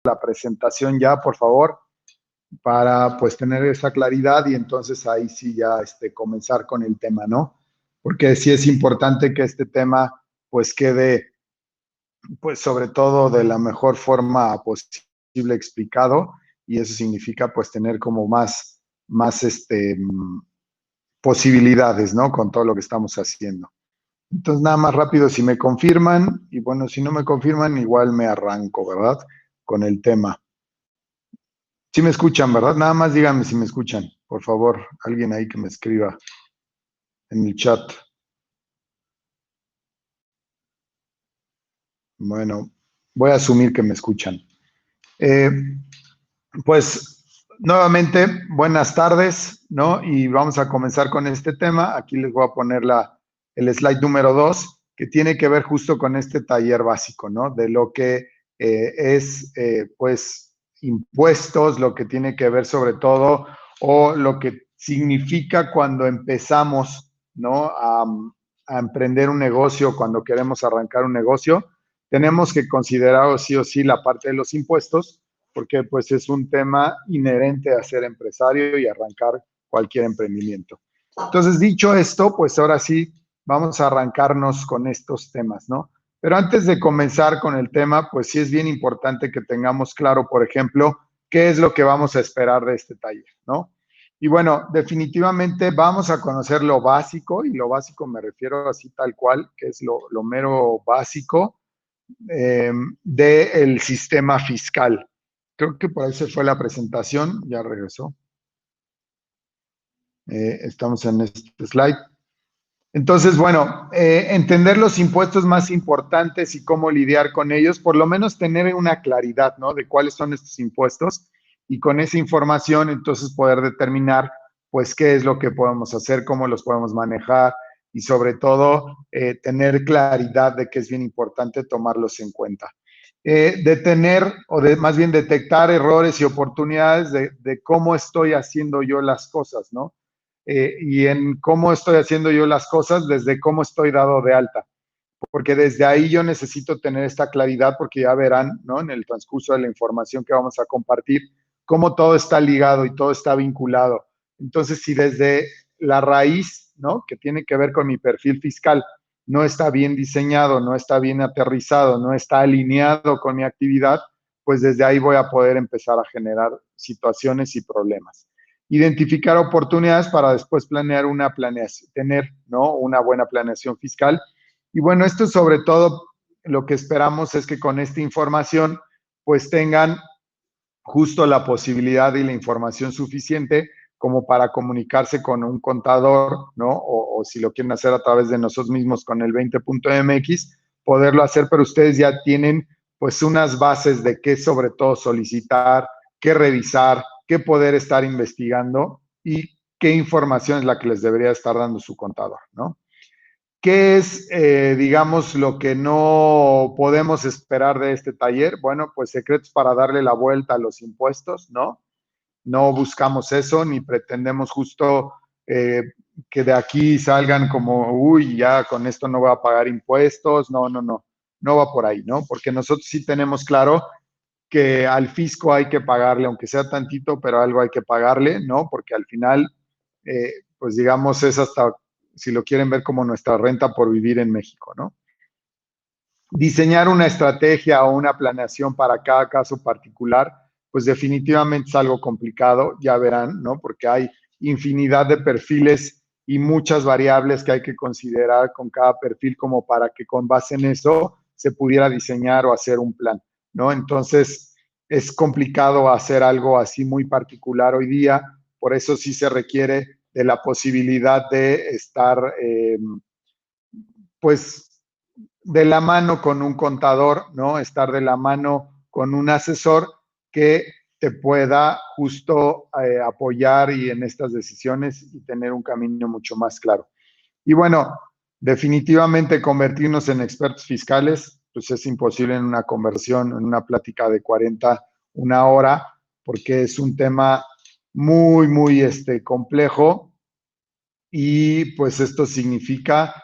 la presentación ya, por favor, para pues tener esa claridad y entonces ahí sí ya comenzar con el tema, ¿no? Porque sí es importante que este tema pues quede pues sobre todo de la mejor forma posible explicado y eso significa pues tener como más posibilidades, ¿no? Con todo lo que estamos haciendo. Entonces, nada más rápido, si me confirman, y bueno, si no me confirman, igual me arranco, ¿verdad? Con el tema. Sí me escuchan, ¿verdad? Nada más díganme si me escuchan, por favor, alguien ahí que me escriba en el chat. Bueno, voy a asumir que me escuchan. Pues nuevamente, buenas tardes, ¿no? Y vamos a comenzar con este tema. Aquí les voy a poner el slide número 2, que tiene que ver justo con este taller básico, ¿no? De lo que pues, impuestos, lo que tiene que ver sobre todo, o lo que significa cuando empezamos, ¿no? A emprender un negocio, cuando queremos arrancar un negocio, tenemos que considerar sí o sí la parte de los impuestos, porque pues es un tema inherente a ser empresario y arrancar cualquier emprendimiento. Entonces, dicho esto, pues ahora sí vamos a arrancarnos con estos temas, ¿no? Pero antes de comenzar con el tema, pues sí es bien importante que tengamos claro, por ejemplo, qué es lo que vamos a esperar de este taller, ¿no? Y bueno, definitivamente vamos a conocer lo básico, y lo básico me refiero así tal cual, que es lo mero básico del sistema fiscal. Creo que por ahí se fue la presentación, ya regresó. Estamos en este slide. Entonces, bueno, entender los impuestos más importantes y cómo lidiar con ellos, por lo menos tener una claridad, ¿no? De cuáles son estos impuestos y con esa información entonces poder determinar, pues, qué es lo que podemos hacer, cómo los podemos manejar y sobre todo tener claridad de que es bien importante tomarlos en cuenta. Detener o más bien detectar errores y oportunidades de cómo estoy haciendo yo las cosas, ¿no? Y en cómo estoy haciendo yo las cosas desde cómo estoy dado de alta. Porque desde ahí yo necesito tener esta claridad porque ya verán, ¿no? En el transcurso de la información que vamos a compartir, cómo todo está ligado y todo está vinculado. Entonces, si desde la raíz, ¿no? Que tiene que ver con mi perfil fiscal, no está bien diseñado, no está bien aterrizado, no está alineado con mi actividad, pues desde ahí voy a poder empezar a generar situaciones y problemas. Identificar oportunidades para después planear una planeación, tener, ¿no? Una buena planeación fiscal. Y bueno, esto sobre todo lo que esperamos es que con esta información pues tengan justo la posibilidad y la información suficiente como para comunicarse con un contador, ¿no? O si lo quieren hacer a través de nosotros mismos con el 20.mx, poderlo hacer, pero ustedes ya tienen pues unas bases de qué sobre todo solicitar, qué revisar, qué poder estar investigando y qué información es la que les debería estar dando su contador, ¿no? ¿Qué es, digamos, lo que no podemos esperar de este taller? Bueno, pues secretos para darle la vuelta a los impuestos, ¿no? No buscamos eso, ni pretendemos justo que de aquí salgan como, uy, ya con esto no voy a pagar impuestos. No, no, no, no va por ahí, ¿no? Porque nosotros sí tenemos claro que al fisco hay que pagarle, aunque sea tantito, pero algo hay que pagarle, ¿no? Porque al final, pues digamos, es hasta, si lo quieren ver como nuestra renta por vivir en México, ¿no? Diseñar una estrategia o una planeación para cada caso particular, pues definitivamente es algo complicado, ya verán, ¿no? Porque hay infinidad de perfiles y muchas variables que hay que considerar con cada perfil como para que con base en eso se pudiera diseñar o hacer un plan, ¿no? Entonces, es complicado hacer algo así muy particular hoy día, por eso sí se requiere de la posibilidad de estar, pues, de la mano con un contador, ¿no? Estar de la mano con un asesor que te pueda justo apoyar y en estas decisiones y tener un camino mucho más claro. Y bueno, definitivamente convertirnos en expertos fiscales, pues es imposible en una conversión, en una plática de 40, una hora, porque es un tema muy, muy complejo y pues esto significa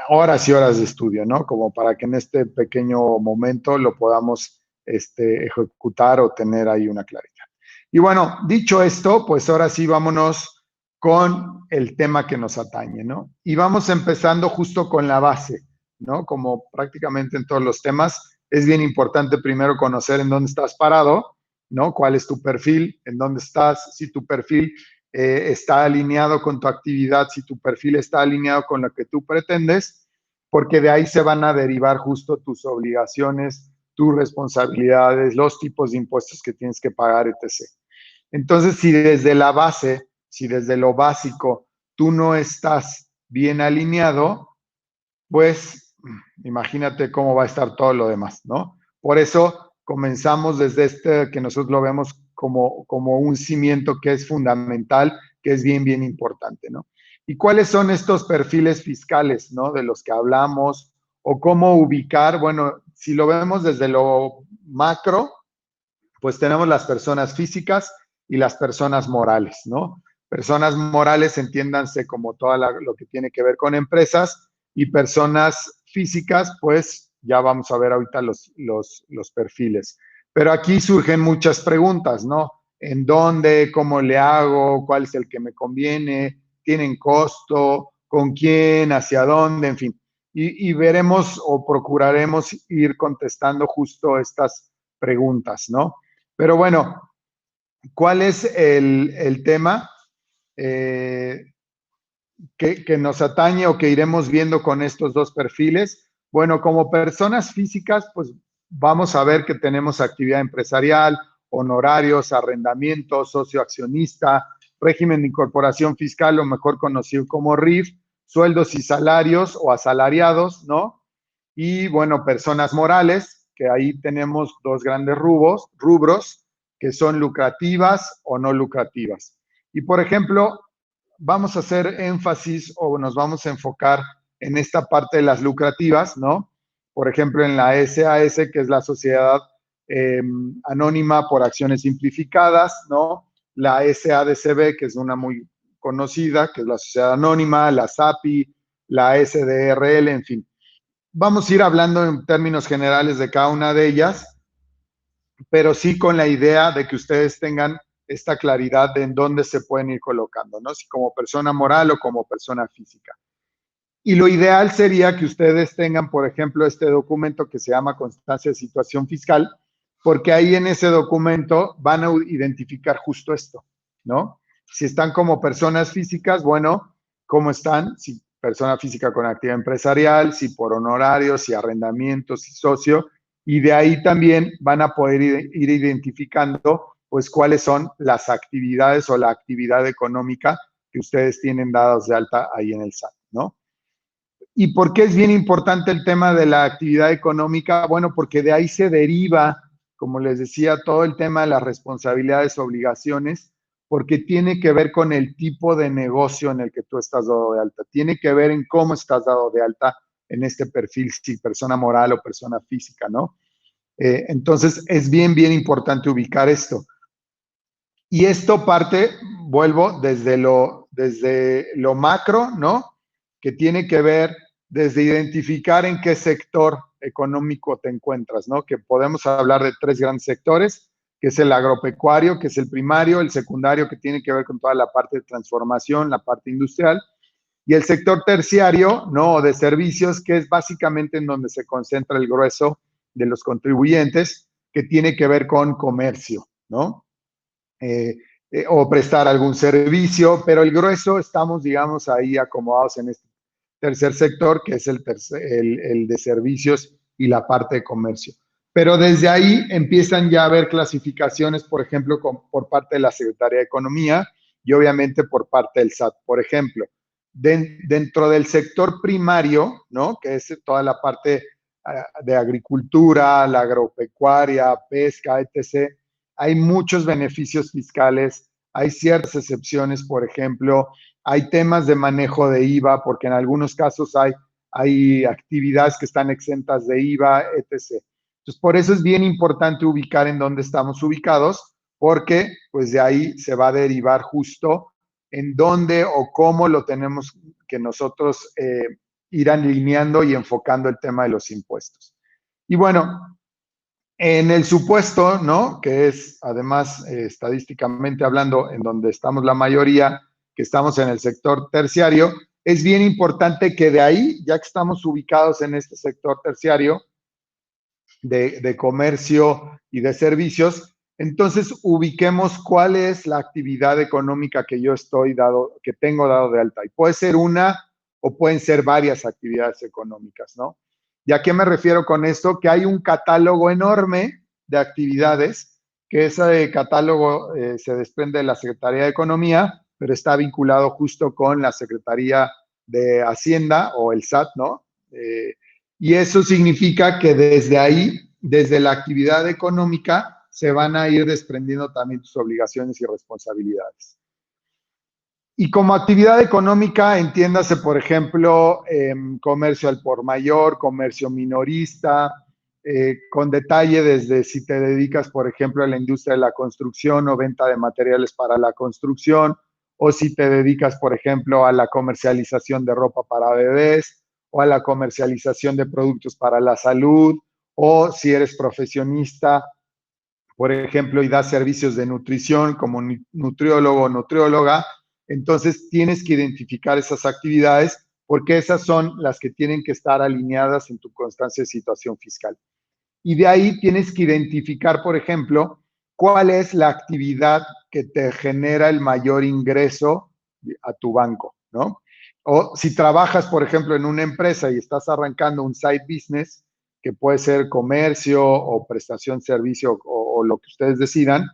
horas y horas de estudio, ¿no? Como para que en este pequeño momento lo podamos ejecutar o tener ahí una claridad. Y bueno, dicho esto, pues ahora sí vámonos con el tema que nos atañe, ¿no? Y vamos empezando justo con la base, ¿no? Como prácticamente en todos los temas, es bien importante primero conocer en dónde estás parado, ¿no? ¿Cuál es tu perfil? ¿En dónde estás? Si tu perfil está alineado con tu actividad, si tu perfil está alineado con lo que tú pretendes, porque de ahí se van a derivar justo tus obligaciones, tus responsabilidades, los tipos de impuestos que tienes que pagar, etc. Entonces, si desde la base, si desde lo básico tú no estás bien alineado, pues imagínate cómo va a estar todo lo demás, ¿no? Por eso comenzamos desde que nosotros lo vemos como un cimiento que es fundamental, que es bien, bien importante, ¿no? ¿Y cuáles son estos perfiles fiscales, ¿no? De los que hablamos, o cómo ubicar, bueno, si lo vemos desde lo macro, pues tenemos las personas físicas y las personas morales, ¿no? Personas morales, entiéndanse como lo que tiene que ver con empresas, y personas físicas, pues ya vamos a ver ahorita los perfiles. Pero aquí surgen muchas preguntas, ¿no? ¿En dónde? ¿Cómo le hago? ¿Cuál es el que me conviene? ¿Tienen costo? ¿Con quién? ¿Hacia dónde? En fin. Y veremos o procuraremos ir contestando justo estas preguntas, ¿no? Pero bueno, ¿cuál es el tema que nos atañe o que iremos viendo con estos dos perfiles? Bueno, como personas físicas, pues vamos a ver que tenemos actividad empresarial, honorarios, arrendamientos, socio accionista, régimen de incorporación fiscal, o mejor conocido como RIF, sueldos y salarios o asalariados, ¿no? Y bueno, personas morales, que ahí tenemos dos grandes rubros, que son lucrativas o no lucrativas. Y por ejemplo, vamos a hacer énfasis o nos vamos a enfocar en esta parte de las lucrativas, ¿no? Por ejemplo, en la SAS, que es la Sociedad Anónima por Acciones Simplificadas, ¿no? La SADCB, que es una muy conocida, que es la Sociedad Anónima, la SAPI, la SDRL, en fin. Vamos a ir hablando en términos generales de cada una de ellas, pero sí con la idea de que ustedes tengan esta claridad de en dónde se pueden ir colocando, ¿no? Si como persona moral o como persona física. Y lo ideal sería que ustedes tengan, por ejemplo, este documento que se llama Constancia de Situación Fiscal, porque ahí en ese documento van a identificar justo esto, ¿no? Si están como personas físicas, bueno, ¿cómo están? Si persona física con actividad empresarial, si por honorarios, si arrendamientos, si socio, y de ahí también van a poder ir identificando, pues, cuáles son las actividades o la actividad económica que ustedes tienen dadas de alta ahí en el SAT, ¿no? ¿Y por qué es bien importante el tema de la actividad económica? Bueno, porque de ahí se deriva, como les decía, todo el tema de las responsabilidades, obligaciones, porque tiene que ver con el tipo de negocio en el que tú estás dado de alta. Tiene que ver en cómo estás dado de alta en este perfil, si persona moral o persona física, ¿no? Entonces, es bien, bien importante ubicar esto. Y esto parte, vuelvo, desde lo macro, ¿no? Que tiene que ver desde identificar en qué sector económico te encuentras, ¿no? Que podemos hablar de tres grandes sectores, que es el agropecuario, que es el primario, el secundario, que tiene que ver con toda la parte de transformación, la parte industrial, y el sector terciario, ¿no? De servicios, que es básicamente en donde se concentra el grueso de los contribuyentes, que tiene que ver con comercio, ¿no? O prestar algún servicio, pero el grueso estamos, digamos, ahí acomodados en este tercer sector, que es el de servicios y la parte de comercio. Pero desde ahí empiezan ya a haber clasificaciones, por ejemplo, por parte de la Secretaría de Economía y obviamente por parte del SAT. Por ejemplo, dentro del sector primario, ¿no? Que es toda la parte de agricultura, la agropecuaria, pesca, etc., hay muchos beneficios fiscales, hay ciertas excepciones, por ejemplo, hay temas de manejo de IVA, porque en algunos casos hay actividades que están exentas de IVA, etc. Entonces, por eso es bien importante ubicar en dónde estamos ubicados, porque pues de ahí se va a derivar justo en dónde o cómo lo tenemos que nosotros ir alineando y enfocando el tema de los impuestos. Y bueno, en el supuesto, ¿no? Que es además estadísticamente hablando en donde estamos la mayoría, que estamos en el sector terciario, es bien importante que de ahí, ya que estamos ubicados en este sector terciario de comercio y de servicios, entonces ubiquemos cuál es la actividad económica que yo que tengo dado de alta. Y puede ser una o pueden ser varias actividades económicas, ¿no? ¿Y a qué me refiero con esto? Que hay un catálogo enorme de actividades, que ese catálogo se desprende de la Secretaría de Economía, pero está vinculado justo con la Secretaría de Hacienda o el SAT, ¿no? Y eso significa que desde ahí, desde la actividad económica, se van a ir desprendiendo también tus obligaciones y responsabilidades. Y como actividad económica, entiéndase, por ejemplo, comercio al por mayor, comercio minorista, con detalle desde si te dedicas, por ejemplo, a la industria de la construcción o venta de materiales para la construcción, o si te dedicas, por ejemplo, a la comercialización de ropa para bebés, o a la comercialización de productos para la salud, o si eres profesionista, por ejemplo, y das servicios de nutrición como nutriólogo o nutrióloga, entonces tienes que identificar esas actividades porque esas son las que tienen que estar alineadas en tu constancia de situación fiscal. Y de ahí tienes que identificar, por ejemplo, cuál es la actividad que te genera el mayor ingreso a tu banco, ¿no? O si trabajas, por ejemplo, en una empresa y estás arrancando un side business, que puede ser comercio o prestación de servicio o lo que ustedes decidan,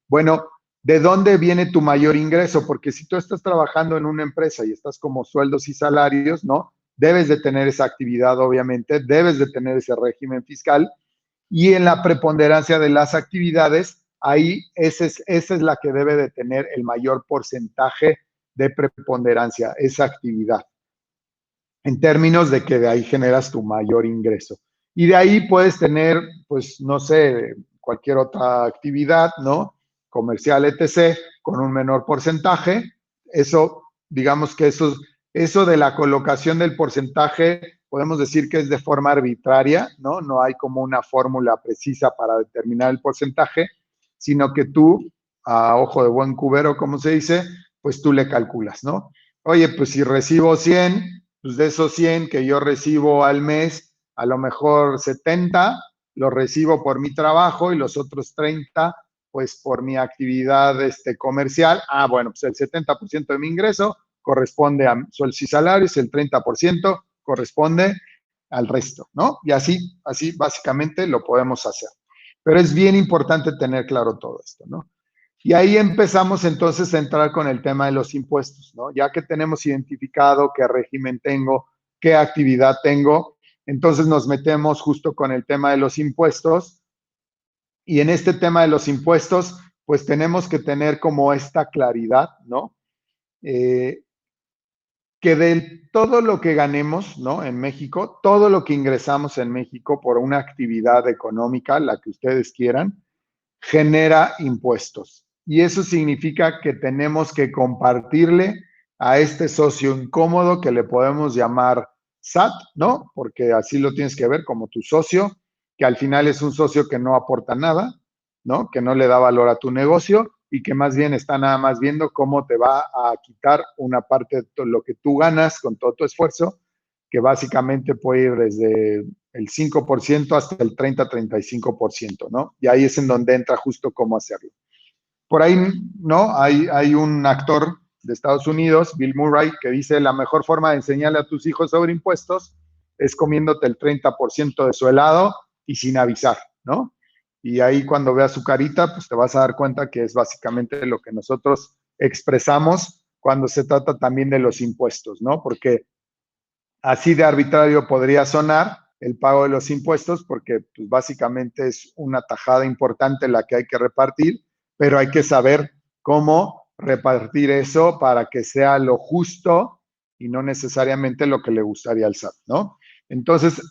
bueno, ¿de dónde viene tu mayor ingreso? Porque si tú estás trabajando en una empresa y estás como sueldos y salarios, ¿no? Debes de tener esa actividad, obviamente, debes de tener ese régimen fiscal y en la preponderancia de las actividades, ahí esa es la que debe de tener el mayor porcentaje de preponderancia, esa actividad, en términos de que de ahí generas tu mayor ingreso. Y de ahí puedes tener, pues, no sé, cualquier otra actividad, ¿no? Comercial, etc., con un menor porcentaje. Eso, digamos que eso de la colocación del porcentaje, podemos decir que es de forma arbitraria, ¿no? No hay como una fórmula precisa para determinar el porcentaje, sino que tú, a ojo de buen cubero, como se dice, pues tú le calculas, ¿no? Oye, pues si recibo 100, pues de esos 100 que yo recibo al mes, a lo mejor 70 los recibo por mi trabajo y los otros 30 pues por mi actividad comercial. Ah, bueno, pues el 70% de mi ingreso corresponde a sueldos y salarios, el 30% corresponde al resto, ¿no? Y así básicamente lo podemos hacer. Pero es bien importante tener claro todo esto, ¿no? Y ahí empezamos entonces a entrar con el tema de los impuestos, ¿no? Ya que tenemos identificado qué régimen tengo, qué actividad tengo, entonces nos metemos justo con el tema de los impuestos. Y en este tema de los impuestos, pues tenemos que tener como esta claridad, ¿no? Que de todo lo que ganemos, ¿no? En México, todo lo que ingresamos en México por una actividad económica, la que ustedes quieran, genera impuestos. Y eso significa que tenemos que compartirle a este socio incómodo que le podemos llamar SAT, ¿no? Porque así lo tienes que ver como tu socio, que al final es un socio que no aporta nada, ¿no? Que no le da valor a tu negocio y que más bien está nada más viendo cómo te va a quitar una parte de lo que tú ganas con todo tu esfuerzo, que básicamente puede ir desde el 5% hasta el 30-35%, ¿no? Y ahí es en donde entra justo cómo hacerlo. Por ahí, ¿no? Hay un actor de Estados Unidos, Bill Murray, que dice, la mejor forma de enseñarle a tus hijos sobre impuestos es comiéndote el 30% de su helado y sin avisar, ¿no? Y ahí cuando veas su carita, pues te vas a dar cuenta que es básicamente lo que nosotros expresamos cuando se trata también de los impuestos, ¿no? Porque así de arbitrario podría sonar el pago de los impuestos, porque pues, básicamente es una tajada importante la que hay que repartir, pero hay que saber cómo repartir eso para que sea lo justo y no necesariamente lo que le gustaría al SAT, ¿no? Entonces,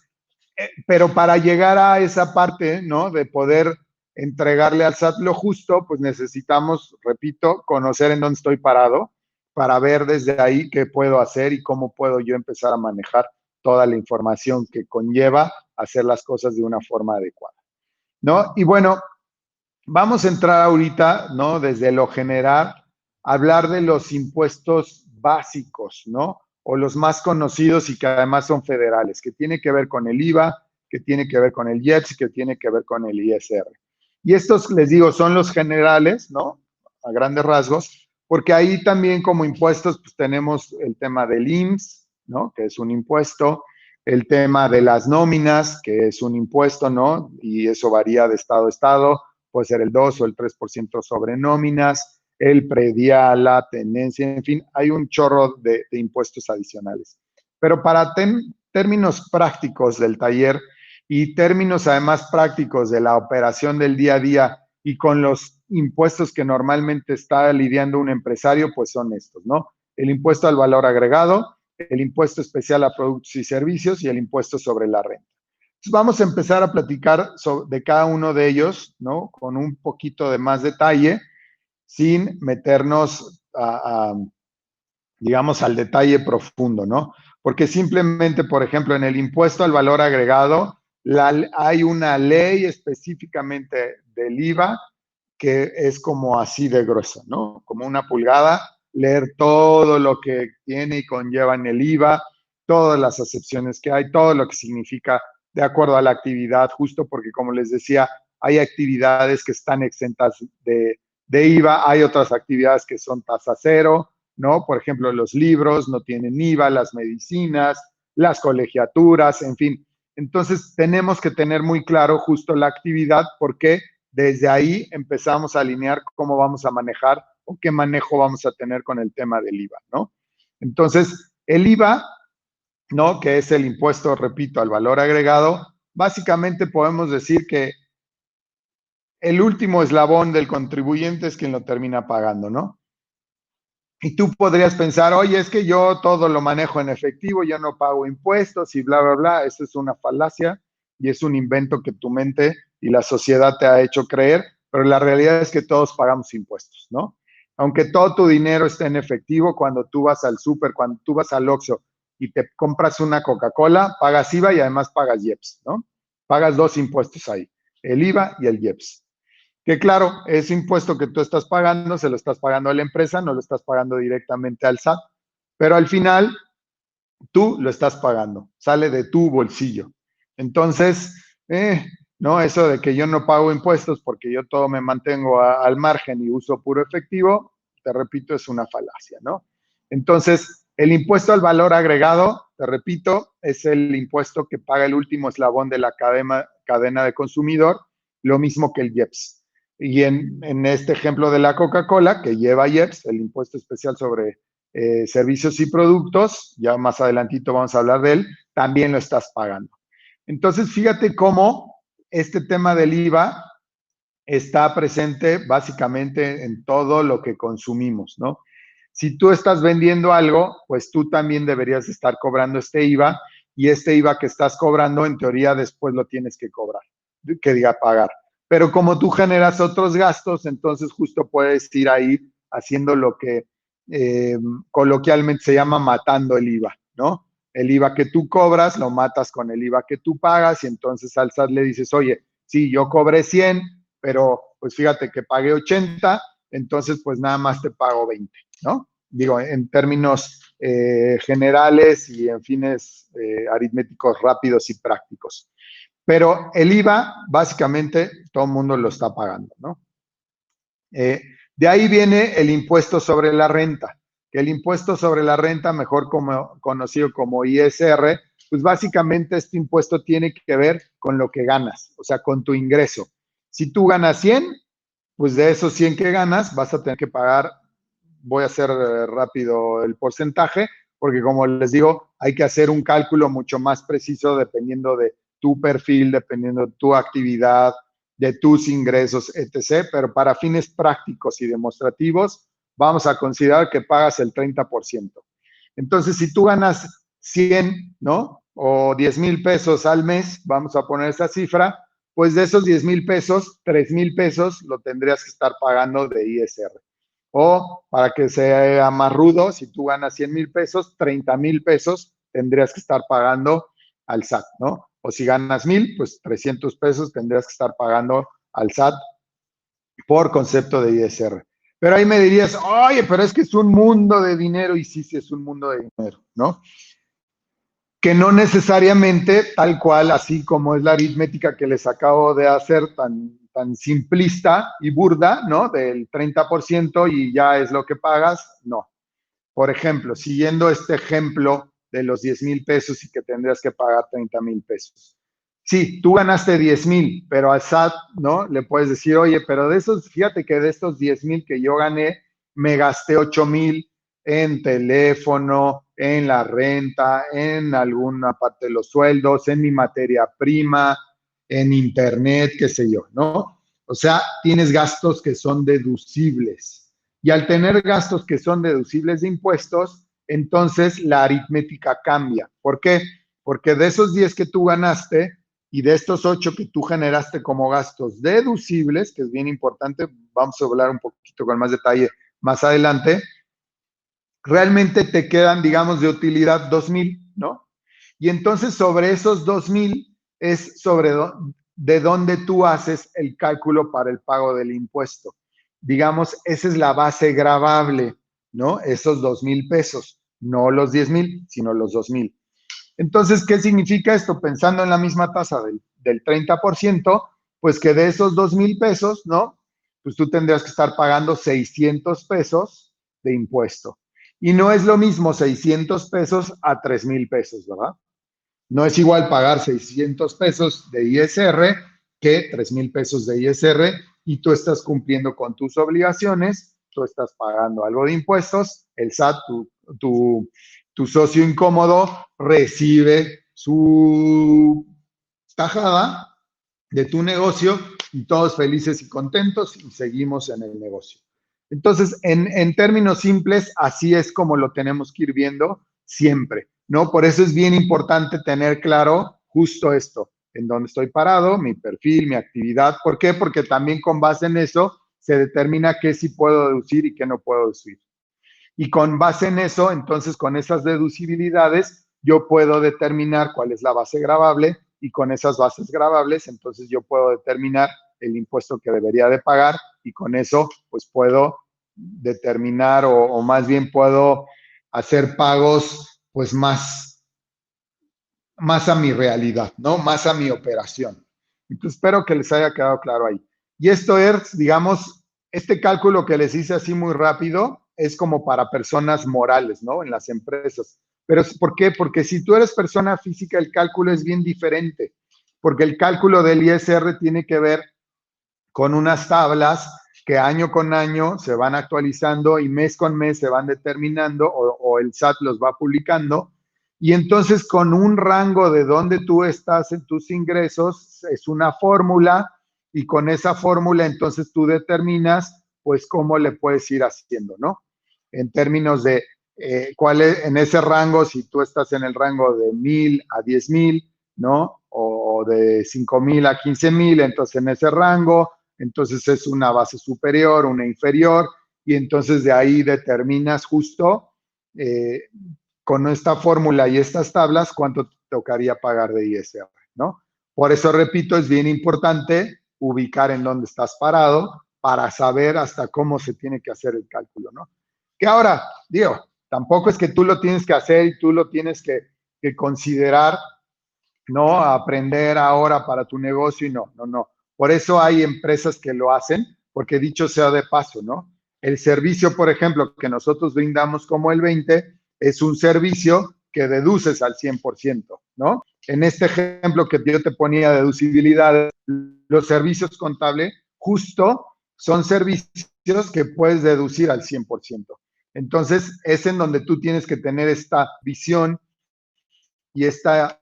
pero para llegar a esa parte, ¿no? De poder entregarle al SAT lo justo, pues necesitamos, repito, conocer en dónde estoy parado para ver desde ahí qué puedo hacer y cómo puedo yo empezar a manejar toda la información que conlleva hacer las cosas de una forma adecuada, ¿no? Y bueno, vamos a entrar ahorita, ¿no? Desde lo general, a hablar de los impuestos básicos, ¿no? O los más conocidos y que además son federales, que tiene que ver con el IVA, que tiene que ver con el IEPS, que tiene que ver con el ISR. Y estos, les digo, son los generales, ¿no? A grandes rasgos, porque ahí también como impuestos, pues tenemos el tema del IMSS, ¿no? Que es un impuesto, el tema de las nóminas, que es un impuesto, ¿no? Y eso varía de estado a estado, puede ser el 2 o el 3% sobre nóminas, el predial, la tenencia, en fin, hay un chorro de impuestos adicionales. Pero para términos prácticos del taller y términos además prácticos de la operación del día a día y con los impuestos que normalmente está lidiando un empresario, pues son estos, ¿no? El impuesto al valor agregado, el impuesto especial a productos y servicios y el impuesto sobre la renta. Entonces vamos a empezar a platicar de cada uno de ellos, ¿no? Con un poquito de más detalle, sin meternos digamos, al detalle profundo, ¿no? Porque simplemente, por ejemplo, en el impuesto al valor agregado, hay una ley específicamente del IVA que es como así de gruesa, ¿no? Como una pulgada, leer todo lo que tiene y conlleva en el IVA, todas las excepciones que hay, todo lo que significa de acuerdo a la actividad, justo porque, como les decía, hay actividades que están exentas de IVA, hay otras actividades que son tasa cero, ¿no? Por ejemplo, los libros no tienen IVA, las medicinas, las colegiaturas, en fin. Entonces, tenemos que tener muy claro justo la actividad porque desde ahí empezamos a alinear cómo vamos a manejar o qué manejo vamos a tener con el tema del IVA, ¿no? Entonces, el IVA, ¿no? Que es el impuesto, repito, al valor agregado, básicamente podemos decir que el último eslabón del contribuyente es quien lo termina pagando, ¿no? Y tú podrías pensar, oye, es que yo todo lo manejo en efectivo, yo no pago impuestos y bla, bla, bla. Eso es una falacia y es un invento que tu mente y la sociedad te ha hecho creer, pero la realidad es que todos pagamos impuestos, ¿no? Aunque todo tu dinero esté en efectivo, cuando tú vas al súper, cuando tú vas al Oxxo y te compras una Coca-Cola, pagas IVA y además pagas IEPS, ¿no? Pagas dos impuestos ahí, el IVA y el IEPS. Que claro, ese impuesto que tú estás pagando, se lo estás pagando a la empresa, no lo estás pagando directamente al SAT, pero al final tú lo estás pagando, sale de tu bolsillo. Entonces, no, eso de que yo no pago impuestos porque yo todo me mantengo al margen y uso puro efectivo, te repito, es una falacia, ¿no? Entonces, el impuesto al valor agregado, te repito, es el impuesto que paga el último eslabón de la cadena de consumidor, lo mismo que el IEPS. Y en este ejemplo de la Coca-Cola, que lleva IEPS, el impuesto especial sobre servicios y productos, ya más adelantito vamos a hablar de él, también lo estás pagando. Entonces, fíjate cómo este tema del IVA está presente básicamente en todo lo que consumimos, ¿no? Si tú estás vendiendo algo, pues tú también deberías estar cobrando este IVA y este IVA que estás cobrando, en teoría, después lo tienes que cobrar, que diga pagar. Pero como tú generas otros gastos, entonces justo puedes ir ahí haciendo lo que coloquialmente se llama matando el IVA, ¿no? El IVA que tú cobras lo matas con el IVA que tú pagas y entonces al SAT le dices, oye, sí, yo cobré 100, pero pues fíjate que pagué 80, entonces pues nada más te pago 20, ¿no? Digo, en términos generales y en fines aritméticos rápidos y prácticos. Pero el IVA, básicamente, todo el mundo lo está pagando, ¿no? De ahí viene el impuesto sobre la renta, que el impuesto sobre la renta, mejor conocido como ISR, pues básicamente este impuesto tiene que ver con lo que ganas, o sea, con tu ingreso. Si tú ganas 100, pues de esos 100 que ganas vas a tener que pagar, voy a hacer rápido el porcentaje, porque como les digo, hay que hacer un cálculo mucho más preciso dependiendo de tu perfil, dependiendo de tu actividad, de tus ingresos, etc. Pero para fines prácticos y demostrativos, vamos a considerar que pagas el 30%. Entonces, si tú ganas 100, ¿no? O 10,000 pesos al mes, vamos a poner esa cifra, pues de esos 10,000 pesos, 3,000 pesos lo tendrías que estar pagando de ISR. O para que sea más rudo, si tú ganas 100,000 pesos, 30,000 pesos tendrías que estar pagando al SAT, ¿no? O si ganas 1,000, pues 300 pesos tendrías que estar pagando al SAT por concepto de ISR. Pero ahí me dirías, oye, pero es que es un mundo de dinero, y sí, sí es un mundo de dinero, ¿no? Que no necesariamente tal cual, así como es la aritmética que les acabo de hacer tan simplista y burda, ¿no? Del 30% y ya es lo que pagas, no. Por ejemplo, siguiendo este ejemplo de los 10,000 pesos y que tendrías que pagar 30,000 pesos. Sí, tú ganaste 10,000, pero al SAT, ¿no? Le puedes decir, oye, pero de esos, fíjate que de estos 10,000 que yo gané, me gasté 8,000 en teléfono, en la renta, en alguna parte de los sueldos, en mi materia prima, en internet, qué sé yo, ¿no? O sea, tienes gastos que son deducibles. Y al tener gastos que son deducibles de impuestos, entonces la aritmética cambia. ¿Por qué? Porque de esos 10 que tú ganaste y de estos 8 que tú generaste como gastos deducibles, que es bien importante, vamos a hablar un poquito con más detalle más adelante, realmente te quedan, digamos, de utilidad 2,000, ¿no? Y entonces sobre esos 2,000 es de dónde tú haces el cálculo para el pago del impuesto. Digamos, esa es la base gravable, ¿no? Esos 2,000 pesos, no los 10,000, sino los 2,000. Entonces, ¿qué significa esto? Pensando en la misma tasa del 30%, pues que de esos 2,000 pesos, ¿no? Pues tú tendrías que estar pagando 600 pesos de impuesto. Y no es lo mismo 600 pesos a 3,000 pesos, ¿verdad? No es igual pagar 600 pesos de ISR que 3,000 pesos de ISR y tú estás cumpliendo con tus obligaciones, tú estás pagando algo de impuestos, el SAT, tu socio incómodo, recibe su tajada de tu negocio y todos felices y contentos y seguimos en el negocio. Entonces, en términos simples, así es como lo tenemos que ir viendo siempre, ¿no? Por eso es bien importante tener claro justo esto, en dónde estoy parado, mi perfil, mi actividad. ¿Por qué? Porque también con base en eso se determina qué sí puedo deducir y qué no puedo deducir. Y con base en eso, entonces con esas deducibilidades, yo puedo determinar cuál es la base gravable y con esas bases gravables, entonces yo puedo determinar el impuesto que debería de pagar y con eso, pues puedo determinar o más bien puedo hacer pagos, pues más a mi realidad, ¿no? Más a mi operación. Entonces, espero que les haya quedado claro ahí. Y esto es, digamos, este cálculo que les hice así muy rápido es como para personas morales, ¿no? En las empresas. Pero ¿por qué? Porque si tú eres persona física, el cálculo es bien diferente, porque el cálculo del ISR tiene que ver con unas tablas que año con año se van actualizando y mes con mes se van determinando o el SAT los va publicando. Y entonces con un rango de donde tú estás en tus ingresos es una fórmula y con esa fórmula entonces tú determinas pues cómo le puedes ir haciendo, ¿no? En términos de cuál es en ese rango, si tú estás en el rango de 1,000 a 10,000, ¿no? O de 5,000 a 15,000, entonces en ese rango, entonces es una base superior, una inferior, y entonces de ahí determinas justo eh, con esta fórmula y estas tablas cuánto te tocaría pagar de ISR, ¿no? Por eso, repito, es bien importante ubicar en dónde estás parado para saber hasta cómo se tiene que hacer el cálculo, ¿no? Que ahora, digo, tampoco es que tú lo tienes que hacer y tú lo tienes que considerar, ¿no? Aprender ahora para tu negocio y no, no, no. Por eso hay empresas que lo hacen, porque dicho sea de paso, ¿no? El servicio, por ejemplo, que nosotros brindamos como el 20, es un servicio que deduces al 100%, ¿no? En este ejemplo que yo te ponía de deducibilidad, los servicios contables justo son servicios que puedes deducir al 100%. Entonces, es en donde tú tienes que tener esta visión y esta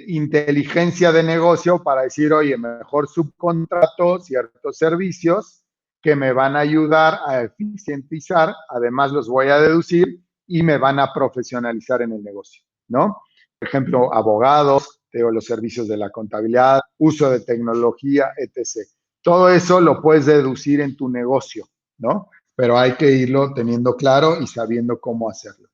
inteligencia de negocio para decir, oye, mejor subcontrato ciertos servicios que me van a ayudar a eficientizar, además los voy a deducir y me van a profesionalizar en el negocio, ¿no? Por ejemplo, abogados, los servicios de la contabilidad, uso de tecnología, etc. Todo eso lo puedes deducir en tu negocio, ¿no? Pero hay que irlo teniendo claro y sabiendo cómo hacerlo.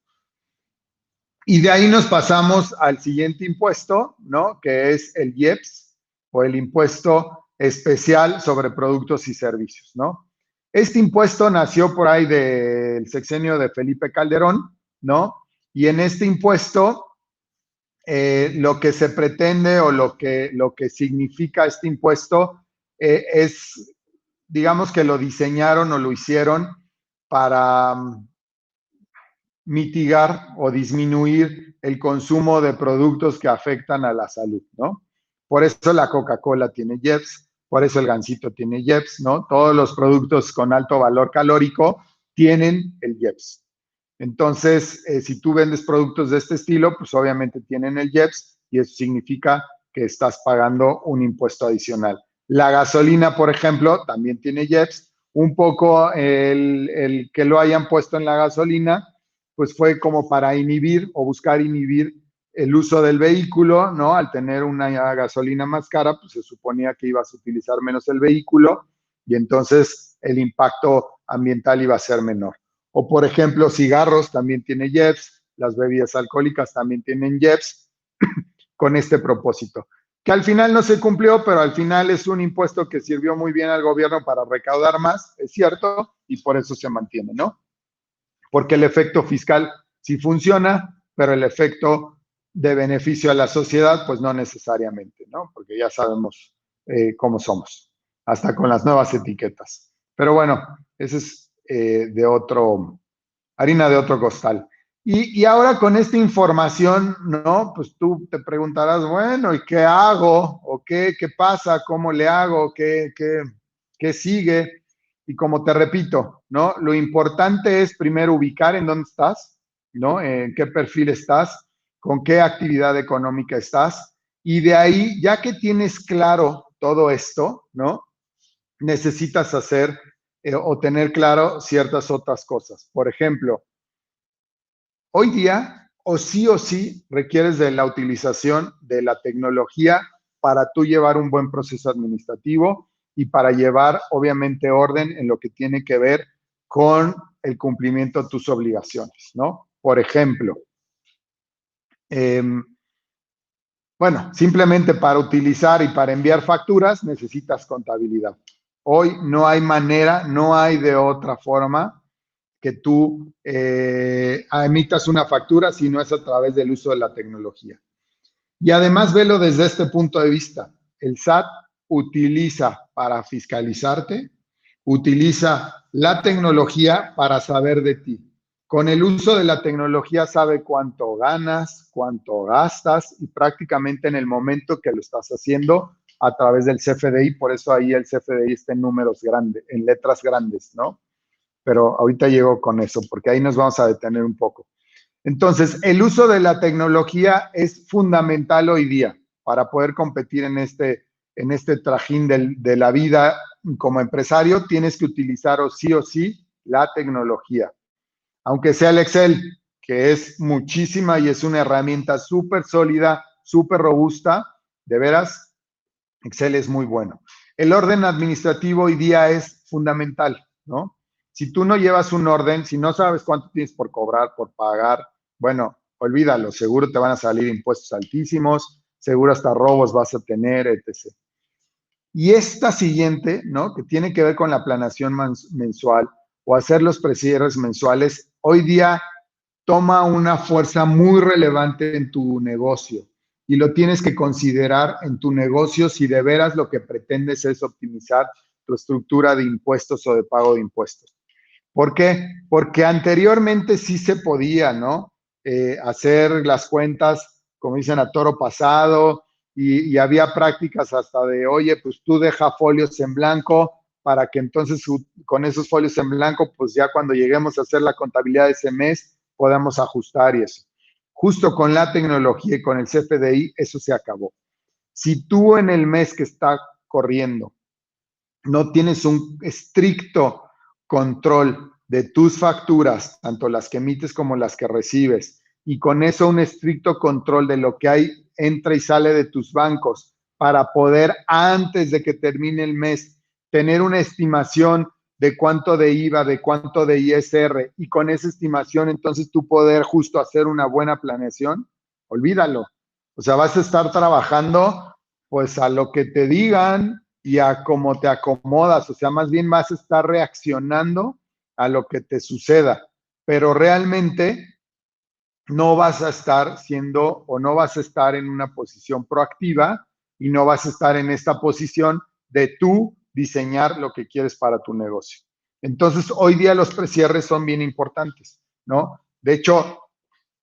Y de ahí nos pasamos al siguiente impuesto, ¿no? Que es el IEPS o el impuesto especial sobre productos y servicios, ¿no? Este impuesto nació por ahí del sexenio de Felipe Calderón, ¿no? Y en este impuesto, lo que se pretende o lo que significa este impuesto es, digamos que lo diseñaron o lo hicieron para mitigar o disminuir el consumo de productos que afectan a la salud, ¿no? Por eso la Coca-Cola tiene IEPS, por eso el Gansito tiene IEPS, ¿no? Todos los productos con alto valor calórico tienen el IEPS. Entonces, si tú vendes productos de este estilo, pues obviamente tienen el IEPS y eso significa que estás pagando un impuesto adicional. La gasolina, por ejemplo, también tiene IEPS. Un poco el que lo hayan puesto en la gasolina, pues fue como para inhibir o buscar inhibir el uso del vehículo, ¿no? Al tener una gasolina más cara, pues se suponía que ibas a utilizar menos el vehículo y entonces el impacto ambiental iba a ser menor. O, por ejemplo, cigarros también tiene IEPS, las bebidas alcohólicas también tienen IEPS con este propósito. Que al final no se cumplió, pero al final es un impuesto que sirvió muy bien al gobierno para recaudar más, es cierto, y por eso se mantiene, ¿no? Porque el efecto fiscal sí funciona, pero el efecto de beneficio a la sociedad, pues no necesariamente, ¿no? Porque ya sabemos cómo somos, hasta con las nuevas etiquetas. Pero bueno, ese es harina de otro costal. Y ahora con esta información, ¿no? Pues tú te preguntarás, bueno, ¿y qué hago? ¿O qué pasa? ¿Cómo le hago? ¿Qué sigue? Y como te repito, ¿no? Lo importante es primero ubicar en dónde estás, ¿no? En qué perfil estás, con qué actividad económica estás. Y de ahí, ya que tienes claro todo esto, ¿no? Necesitas hacer o tener claro ciertas otras cosas. Por ejemplo, hoy día, o sí requieres de la utilización de la tecnología para tú llevar un buen proceso administrativo y para llevar, obviamente, orden en lo que tiene que ver con el cumplimiento de tus obligaciones, ¿no? Por ejemplo, eh, bueno, simplemente para utilizar y para enviar facturas necesitas contabilidad. Hoy no hay manera, no hay de otra forma que tú emitas una factura si no es a través del uso de la tecnología. Y además velo desde este punto de vista. El SAT utiliza para fiscalizarte, utiliza la tecnología para saber de ti. Con el uso de la tecnología sabe cuánto ganas, cuánto gastas y prácticamente en el momento que lo estás haciendo a través del CFDI, por eso ahí el CFDI está en números grandes, en letras grandes, ¿no? Pero ahorita llego con eso, porque ahí nos vamos a detener un poco. Entonces, el uso de la tecnología es fundamental hoy día para poder competir en este trajín de la vida como empresario. Tienes que utilizar o sí la tecnología, aunque sea el Excel, que es muchísima y es una herramienta súper sólida, súper robusta. De veras, Excel es muy bueno. El orden administrativo hoy día es fundamental, ¿no? Si tú no llevas un orden, si no sabes cuánto tienes por cobrar, por pagar, bueno, olvídalo, seguro te van a salir impuestos altísimos, seguro hasta robos vas a tener, etc. Y esta siguiente, ¿no? Que tiene que ver con la planeación mensual o hacer los precierres mensuales, hoy día toma una fuerza muy relevante en tu negocio y lo tienes que considerar en tu negocio si de veras lo que pretendes es optimizar tu estructura de impuestos o de pago de impuestos. ¿Por qué? Porque anteriormente sí se podía, ¿no? Hacer las cuentas, como dicen, a toro pasado y había prácticas hasta de, oye, pues tú deja folios en blanco para que entonces con esos folios en blanco, pues ya cuando lleguemos a hacer la contabilidad de ese mes, podamos ajustar y eso. Justo con la tecnología y con el CFDI, eso se acabó. Si tú en el mes que está corriendo no tienes un estricto control de tus facturas, tanto las que emites como las que recibes, y con eso un estricto control de lo que hay, entra y sale de tus bancos, para poder, antes de que termine el mes, tener una estimación de cuánto de IVA, de cuánto de ISR, y con esa estimación entonces tú poder justo hacer una buena planeación, olvídalo. O sea, vas a estar trabajando pues a lo que te digan y a cómo te acomodas, o sea, más bien vas a estar reaccionando a lo que te suceda, pero realmente no vas a estar siendo o no vas a estar en una posición proactiva y no vas a estar en esta posición de tú diseñar lo que quieres para tu negocio. Entonces, hoy día los precierres son bien importantes, ¿no? De hecho,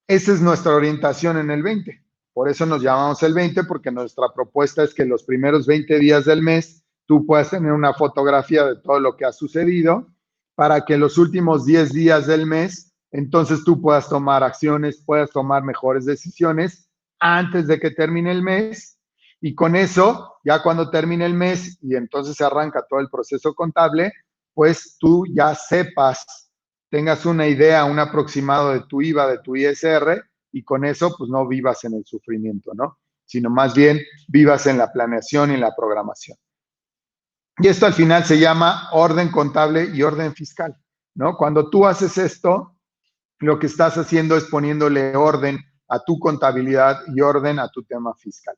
esa es nuestra orientación en el 20. Por eso nos llamamos el 20, porque nuestra propuesta es que los primeros 20 días del mes tú puedas tener una fotografía de todo lo que ha sucedido para que los últimos 10 días del mes entonces tú puedas tomar acciones, puedas tomar mejores decisiones antes de que termine el mes, y con eso, ya cuando termine el mes y entonces se arranca todo el proceso contable, pues tú ya sepas, tengas una idea, un aproximado de tu IVA, de tu ISR, y con eso pues no vivas en el sufrimiento, ¿no? Sino más bien vivas en la planeación y en la programación. Y esto al final se llama orden contable y orden fiscal, ¿no? Cuando tú haces esto, lo que estás haciendo es poniéndole orden a tu contabilidad y orden a tu tema fiscal.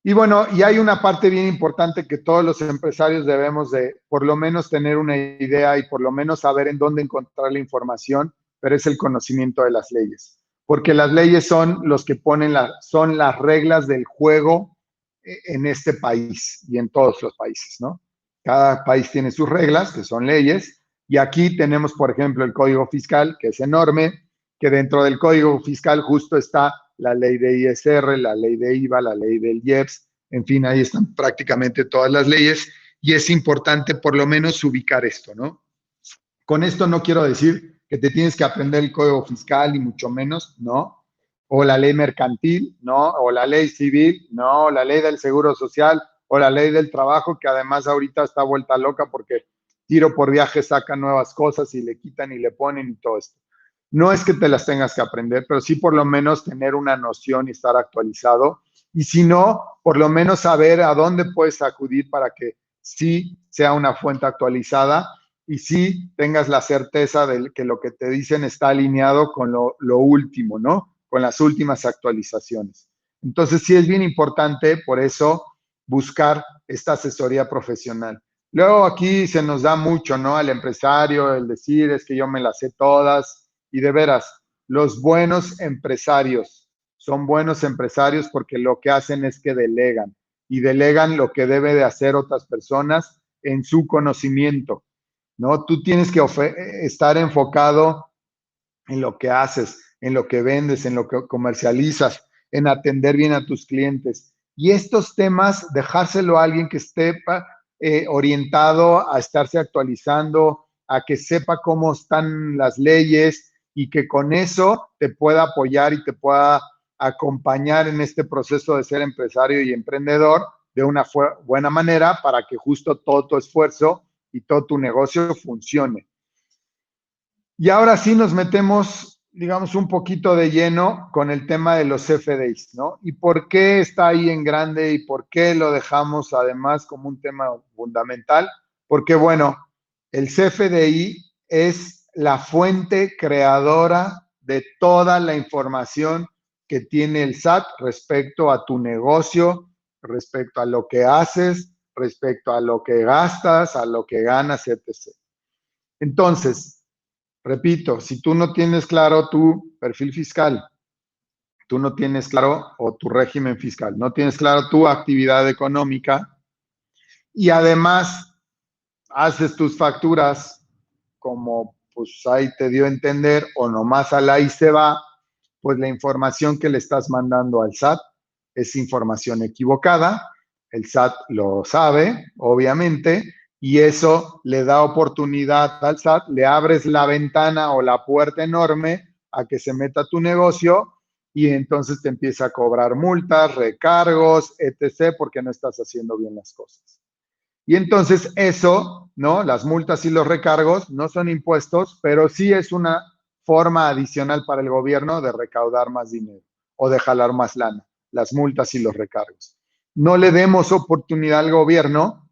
Y bueno, y hay una parte bien importante que todos los empresarios debemos de por lo menos tener una idea y por lo menos saber en dónde encontrar la información, pero es el conocimiento de las leyes. Porque las leyes son los que ponen son las reglas del juego en este país y en todos los países, ¿no? Cada país tiene sus reglas, que son leyes, y aquí tenemos, por ejemplo, el Código Fiscal, que es enorme, que dentro del Código Fiscal justo está la ley de ISR, la ley de IVA, la ley del IEPS, en fin, ahí están prácticamente todas las leyes, y es importante por lo menos ubicar esto, ¿no? Con esto no quiero decir que te tienes que aprender el Código Fiscal, ni mucho menos, ¿no? O la ley mercantil, ¿no? O la ley civil, ¿no? O la ley del Seguro Social, o la ley del trabajo, que además ahorita está vuelta loca porque tiro por viaje saca nuevas cosas y le quitan y le ponen y todo esto. No es que te las tengas que aprender, pero sí por lo menos tener una noción y estar actualizado. Y si no, por lo menos saber a dónde puedes acudir para que sí sea una fuente actualizada y sí tengas la certeza de que lo que te dicen está alineado con lo último, ¿no? Con las últimas actualizaciones. Entonces sí es bien importante, por eso, buscar esta asesoría profesional. Luego aquí se nos da mucho, ¿no? Al empresario, el decir es que yo me las sé todas, y de veras, los buenos empresarios son buenos empresarios porque lo que hacen es que delegan, y delegan lo que debe de hacer otras personas en su conocimiento, ¿no? Tú tienes que estar enfocado en lo que haces, en lo que vendes, en lo que comercializas, en atender bien a tus clientes. Y estos temas, dejárselo a alguien que esté orientado a estarse actualizando, a que sepa cómo están las leyes y que con eso te pueda apoyar y te pueda acompañar en este proceso de ser empresario y emprendedor de una buena manera para que justo todo tu esfuerzo y todo tu negocio funcione. Y ahora sí nos metemos, digamos, un poquito de lleno con el tema de los CFDIs, ¿no? ¿Y por qué está ahí en grande y por qué lo dejamos además como un tema fundamental? Porque, bueno, el CFDI es la fuente creadora de toda la información que tiene el SAT respecto a tu negocio, respecto a lo que haces, respecto a lo que gastas, a lo que ganas, etc. Entonces, repito, si tú no tienes claro tu perfil fiscal, tú no tienes claro o tu régimen fiscal, no tienes claro tu actividad económica y además haces tus facturas como pues ahí te dio a entender o nomás al ahí se va, pues la información que le estás mandando al SAT es información equivocada. El SAT lo sabe, obviamente, y eso le da oportunidad al SAT, le abres la ventana o la puerta enorme a que se meta a tu negocio y entonces te empieza a cobrar multas, recargos, etc., porque no estás haciendo bien las cosas. Y entonces eso, ¿no? Las multas y los recargos no son impuestos, pero sí es una forma adicional para el gobierno de recaudar más dinero o de jalar más lana, las multas y los recargos. No le demos oportunidad al gobierno,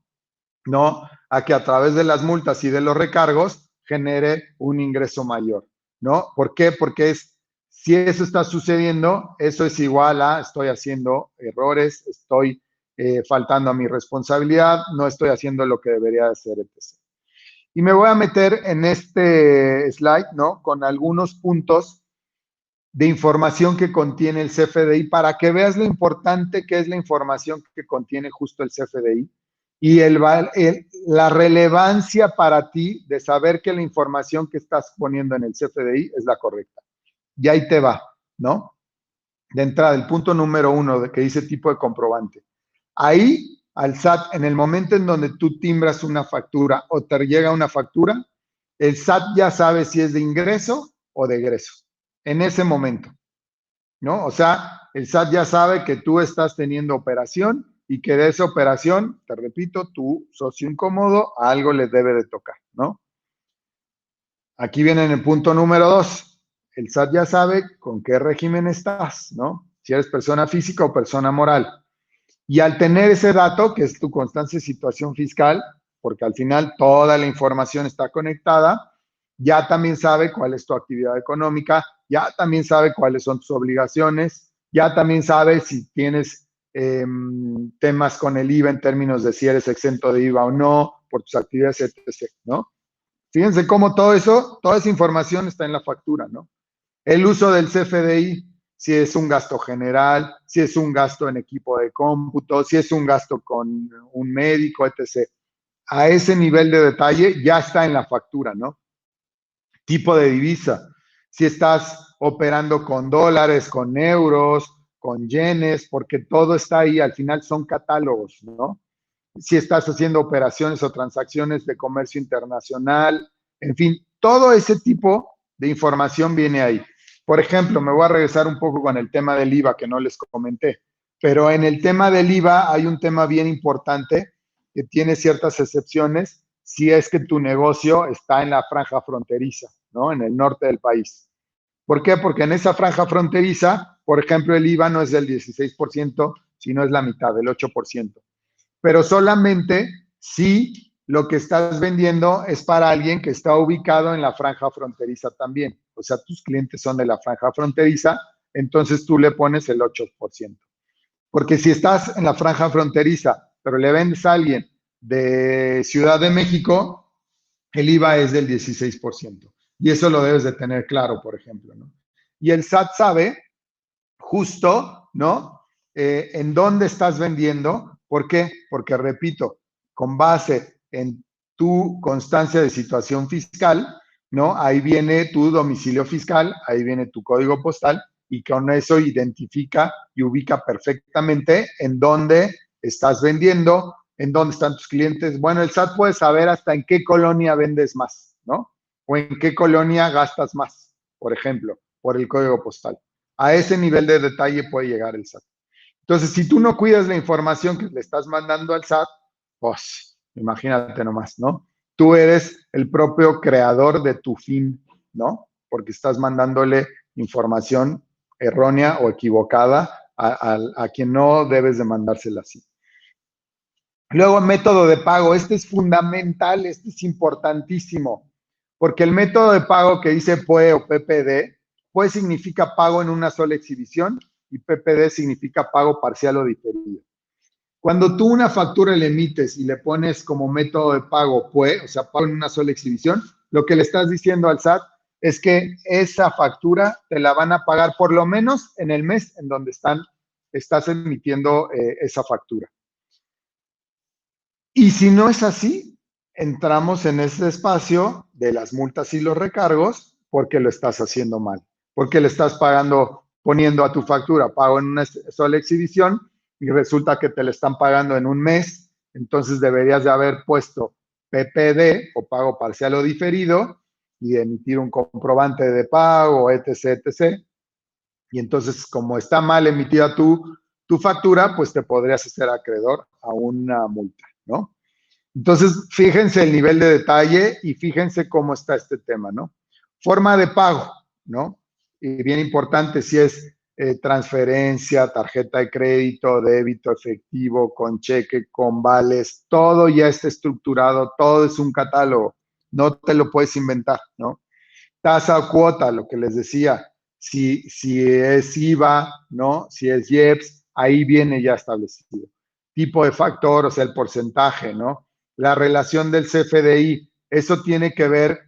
¿no? a que a través de las multas y de los recargos genere un ingreso mayor, ¿no? ¿Por qué? Porque si eso está sucediendo, eso es igual a estoy haciendo errores, estoy faltando a mi responsabilidad, no estoy haciendo lo que debería hacer, etc. Y me voy a meter en este slide, ¿no? Con algunos puntos de información que contiene el CFDI para que veas lo importante que es la información que contiene justo el CFDI y la relevancia para ti de saber que la información que estás poniendo en el CFDI es la correcta. Y ahí te va, ¿no? De entrada, el punto número 1 de que dice tipo de comprobante. Ahí, al SAT, en el momento en donde tú timbras una factura o te llega una factura, el SAT ya sabe si es de ingreso o de egreso. En ese momento, ¿no? O sea, el SAT ya sabe que tú estás teniendo operación y que de esa operación, te repito, tu socio incómodo algo le debe de tocar, ¿no? Aquí viene en el punto número 2. El SAT ya sabe con qué régimen estás, ¿no? Si eres persona física o persona moral. Y al tener ese dato, que es tu constancia de situación fiscal, porque al final toda la información está conectada, ya también sabe cuál es tu actividad económica, ya también sabe cuáles son tus obligaciones, ya también sabe si tienes temas con el IVA en términos de si eres exento de IVA o no, por tus actividades, etc., ¿no? Fíjense cómo todo eso, toda esa información está en la factura, ¿no? El uso del CFDI, si es un gasto general, si es un gasto en equipo de cómputo, si es un gasto con un médico, etc. A ese nivel de detalle ya está en la factura, ¿no? Tipo de divisa, si estás operando con dólares, con euros, con yenes, porque todo está ahí, al final son catálogos, ¿no? Si estás haciendo operaciones o transacciones de comercio internacional, en fin, todo ese tipo de información viene ahí. Por ejemplo, me voy a regresar un poco con el tema del IVA que no les comenté, pero en el tema del IVA hay un tema bien importante que tiene ciertas excepciones si es que tu negocio está en la franja fronteriza, ¿no? En el norte del país. ¿Por qué? Porque en esa franja fronteriza, por ejemplo, el IVA no es del 16%, sino es la mitad, del 8%. Pero solamente si lo que estás vendiendo es para alguien que está ubicado en la franja fronteriza también. O sea, tus clientes son de la franja fronteriza, entonces tú le pones el 8%. Porque si estás en la franja fronteriza, pero le vendes a alguien de Ciudad de México, el IVA es del 16%. Y eso lo debes de tener claro, por ejemplo, ¿no? Y el SAT sabe justo, ¿no? En dónde estás vendiendo. ¿Por qué? Porque, repito, con base en tu constancia de situación fiscal, ¿no? Ahí viene tu domicilio fiscal, ahí viene tu código postal y con eso identifica y ubica perfectamente en dónde estás vendiendo, en dónde están tus clientes. Bueno, el SAT puede saber hasta en qué colonia vendes más, ¿no? O en qué colonia gastas más, por ejemplo, por el código postal. A ese nivel de detalle puede llegar el SAT. Entonces, si tú no cuidas la información que le estás mandando al SAT, pues imagínate nomás, ¿no? Tú eres el propio creador de tu fin, ¿no? Porque estás mandándole información errónea o equivocada a quien no debes de mandársela así. Luego, método de pago. Este es fundamental, este es importantísimo, porque el método de pago que dice PUE o PPD, PUE significa pago en una sola exhibición y PPD significa pago parcial o diferido. Cuando tú una factura le emites y le pones como método de pago PUE, o sea, pago en una sola exhibición, lo que le estás diciendo al SAT es que esa factura te la van a pagar por lo menos en el mes en donde estás emitiendo esa factura. Y si no es así, entramos en ese espacio de las multas y los recargos porque lo estás haciendo mal, porque le estás poniendo a tu factura pago en una sola exhibición y resulta que te le están pagando en un mes, entonces deberías de haber puesto PPD o pago parcial o diferido y emitir un comprobante de pago, etc., etc. Y entonces, como está mal emitida tu factura, pues te podrías hacer acreedor a una multa, ¿no? Entonces, fíjense el nivel de detalle y fíjense cómo está este tema, ¿no? Forma de pago, ¿no? Y bien importante, si es transferencia, tarjeta de crédito, débito, efectivo, con cheque, con vales, todo ya está estructurado, todo es un catálogo, no te lo puedes inventar, ¿no? Tasa o cuota, lo que les decía, si es IVA, ¿no? Si es IEPS, ahí viene ya establecido. Tipo de factor, o sea, el porcentaje, ¿no? La relación del CFDI, eso tiene que ver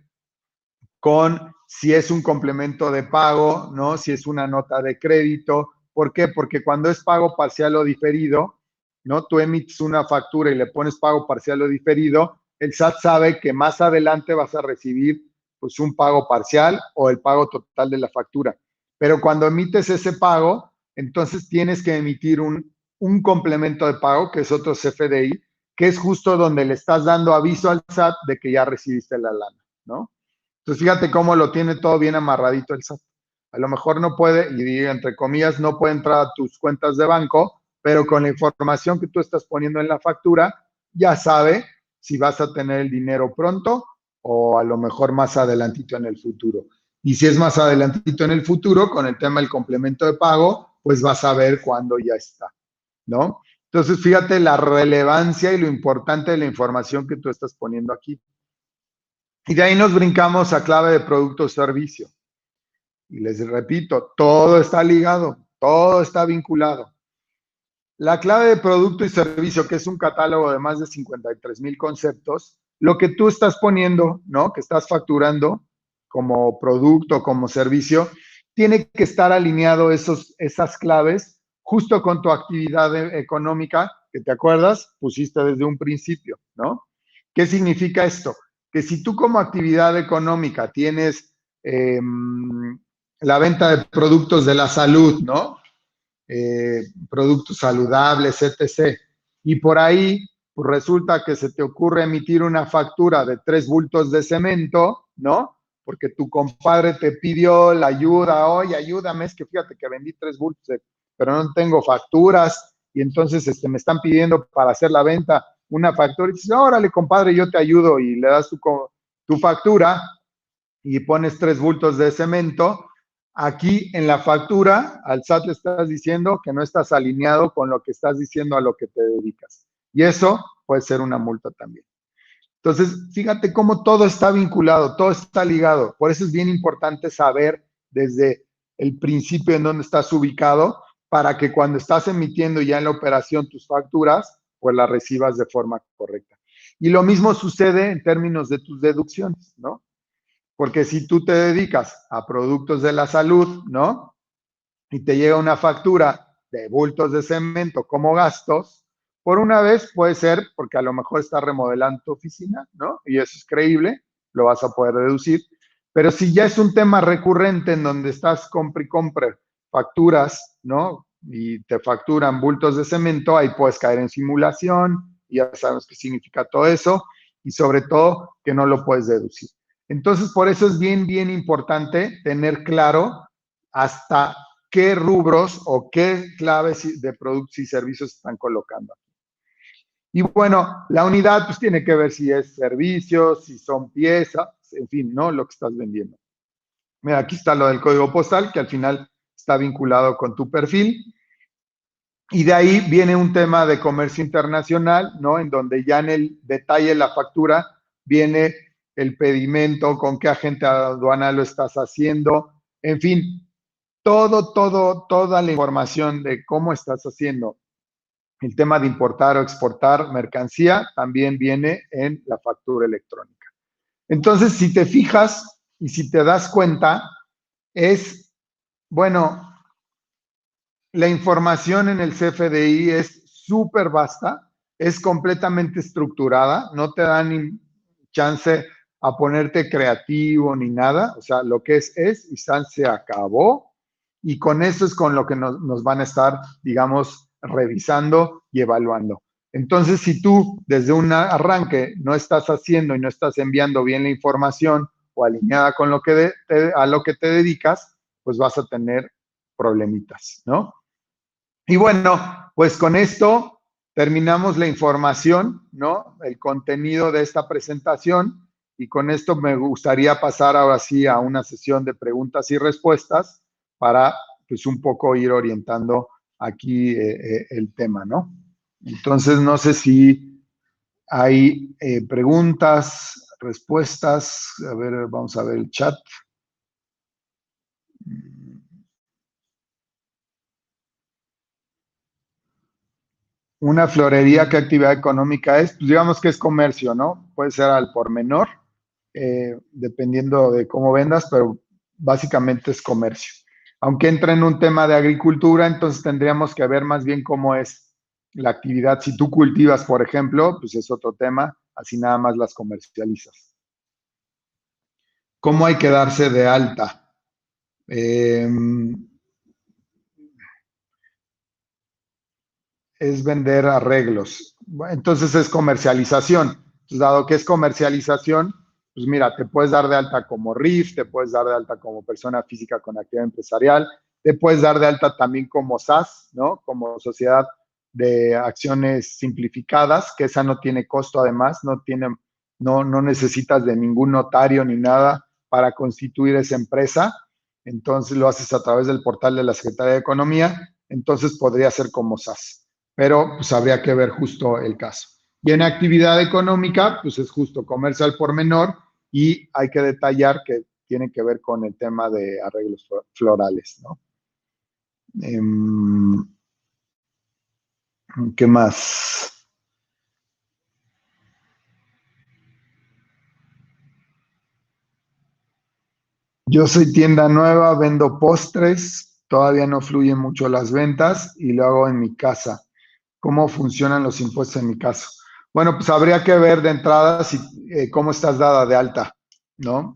con si es un complemento de pago, ¿no? Si es una nota de crédito. ¿Por qué? Porque cuando es pago parcial o diferido, ¿no? Tú emites una factura y le pones pago parcial o diferido, el SAT sabe que más adelante vas a recibir pues un pago parcial o el pago total de la factura. Pero cuando emites ese pago, entonces tienes que emitir un complemento de pago, que es otro CFDI, que es justo donde le estás dando aviso al SAT de que ya recibiste la lana, ¿no? Entonces, fíjate cómo lo tiene todo bien amarradito el SAT. A lo mejor no puede, y digo entre comillas, no puede entrar a tus cuentas de banco, pero con la información que tú estás poniendo en la factura, ya sabe si vas a tener el dinero pronto o a lo mejor más adelantito en el futuro. Y si es más adelantito en el futuro, con el tema del complemento de pago, pues vas a ver cuándo ya está, ¿no? Entonces, fíjate la relevancia y lo importante de la información que tú estás poniendo aquí. Y de ahí nos brincamos a clave de producto o servicio. Y les repito, todo está ligado, todo está vinculado. La clave de producto y servicio, que es un catálogo de más de 53,000 conceptos, lo que tú estás poniendo, ¿no? Que estás facturando como producto, como servicio, tiene que estar alineado esas claves justo con tu actividad económica, que te acuerdas, pusiste desde un principio, ¿no? ¿Qué significa esto? Que si tú como actividad económica tienes la venta de productos de la salud, ¿no? Productos saludables, etc. Y por ahí pues resulta que se te ocurre emitir una factura de 3 bultos de cemento, ¿no? Porque tu compadre te pidió la ayuda, oye, ayúdame, es que fíjate que vendí 3 bultos, pero no tengo facturas y entonces me están pidiendo para hacer la venta una factura y dices, órale, compadre, yo te ayudo y le das tu factura y pones 3 bultos de cemento. Aquí en la factura al SAT le estás diciendo que no estás alineado con lo que estás diciendo a lo que te dedicas. Y eso puede ser una multa también. Entonces, fíjate cómo todo está vinculado, todo está ligado. Por eso es bien importante saber desde el principio en dónde estás ubicado para que cuando estás emitiendo ya en la operación tus facturas, pues las recibas de forma correcta. Y lo mismo sucede en términos de tus deducciones, ¿no? Porque si tú te dedicas a productos de la salud, ¿no? Y te llega una factura de bultos de cemento como gastos, por una vez puede ser porque a lo mejor estás remodelando tu oficina, ¿no? Y eso es creíble, lo vas a poder deducir. Pero si ya es un tema recurrente en donde estás compra y compra facturas, ¿no? Y te facturan bultos de cemento, ahí puedes caer en simulación, y ya sabes qué significa todo eso, y sobre todo que no lo puedes deducir. Entonces, por eso es bien, bien importante tener claro hasta qué rubros o qué claves de productos y servicios están colocando. Y bueno, la unidad pues tiene que ver si es servicios, si son piezas, en fin, ¿no? Lo que estás vendiendo. Mira, aquí está lo del código postal, que al final está vinculado con tu perfil. Y de ahí viene un tema de comercio internacional, ¿no? En donde ya en el detalle de la factura viene el pedimento, con qué agente aduanal lo estás haciendo, en fin, toda la información de cómo estás haciendo el tema de importar o exportar mercancía también viene en la factura electrónica. Entonces, si te fijas y si te das cuenta, es, bueno, la información en el CFDI es súper vasta, es completamente estructurada, no te da ni chance a ponerte creativo ni nada, o sea, lo que es y se acabó, y con eso es con lo que nos van a estar, digamos, revisando y evaluando. Entonces, si tú desde un arranque no estás haciendo y no estás enviando bien la información o alineada con lo que a lo que te dedicas, pues vas a tener problemitas, ¿no? Y bueno, pues con esto terminamos la información, ¿no? El contenido de esta presentación, y con esto me gustaría pasar ahora sí a una sesión de preguntas y respuestas para pues un poco ir orientando aquí el tema, ¿no? Entonces, no sé si hay preguntas, respuestas. A ver, vamos a ver el chat. Una florería, ¿qué actividad económica es? Pues digamos que es comercio, ¿no? Puede ser al por menor, dependiendo de cómo vendas, pero básicamente es comercio. Aunque entra en un tema de agricultura, entonces tendríamos que ver más bien cómo es la actividad. Si tú cultivas, por ejemplo, pues es otro tema, así nada más las comercializas. ¿Cómo hay que darse de alta? Eh, es vender arreglos. Entonces es comercialización. Entonces, dado que es comercialización, pues mira, te puedes dar de alta como RIF, te puedes dar de alta como persona física con actividad empresarial, te puedes dar de alta también como SAS, ¿no? Como sociedad de acciones simplificadas, que esa no tiene costo además, no necesitas de ningún notario ni nada para constituir esa empresa. Entonces lo haces a través del portal de la Secretaría de Economía, entonces podría ser como SAS, pero pues habría que ver justo el caso. Y en actividad económica, pues es justo comercio al por menor y hay que detallar que tiene que ver con el tema de arreglos florales, ¿no? ¿Qué más? Yo soy tienda nueva, vendo postres, todavía no fluyen mucho las ventas y lo hago en mi casa. ¿Cómo funcionan los impuestos en mi caso? Bueno, pues habría que ver de entrada si, cómo estás dada de alta, ¿no?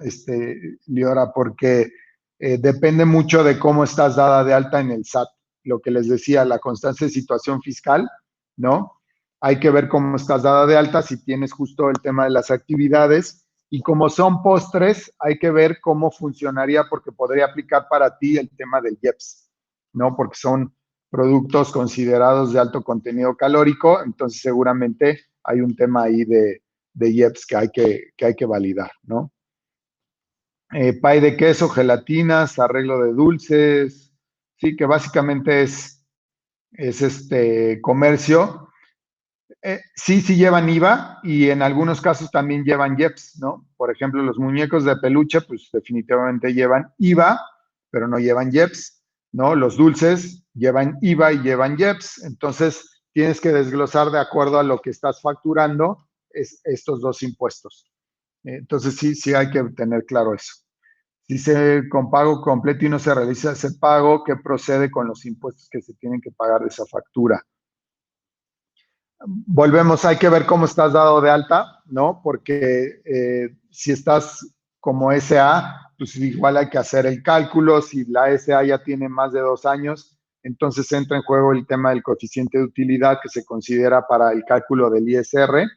Liora, porque depende mucho de cómo estás dada de alta en el SAT. Lo que les decía, la constancia de situación fiscal, ¿no? Hay que ver cómo estás dada de alta, si tienes justo el tema de las actividades. Y como son postres, hay que ver cómo funcionaría, porque podría aplicar para ti el tema del IEPS, ¿no? Porque son productos considerados de alto contenido calórico, entonces seguramente hay un tema ahí de IEPS que hay que validar, ¿no? Pay de queso, gelatinas, arreglo de dulces, sí, que básicamente es este comercio. Sí llevan IVA y en algunos casos también llevan IEPS, ¿no? Por ejemplo, los muñecos de peluche, pues definitivamente llevan IVA, pero no llevan IEPS, ¿no? Los dulces llevan IVA y llevan IEPS, entonces tienes que desglosar de acuerdo a lo que estás facturando estos dos impuestos. Entonces sí hay que tener claro eso. Si se con pago completo y no se realiza ese pago, ¿qué procede con los impuestos que se tienen que pagar de esa factura? Volvemos, hay que ver cómo estás dado de alta, ¿no? Porque si estás como SA, pues igual hay que hacer el cálculo. Si la SA ya tiene más de 2 años, entonces entra en juego el tema del coeficiente de utilidad que se considera para el cálculo del ISR.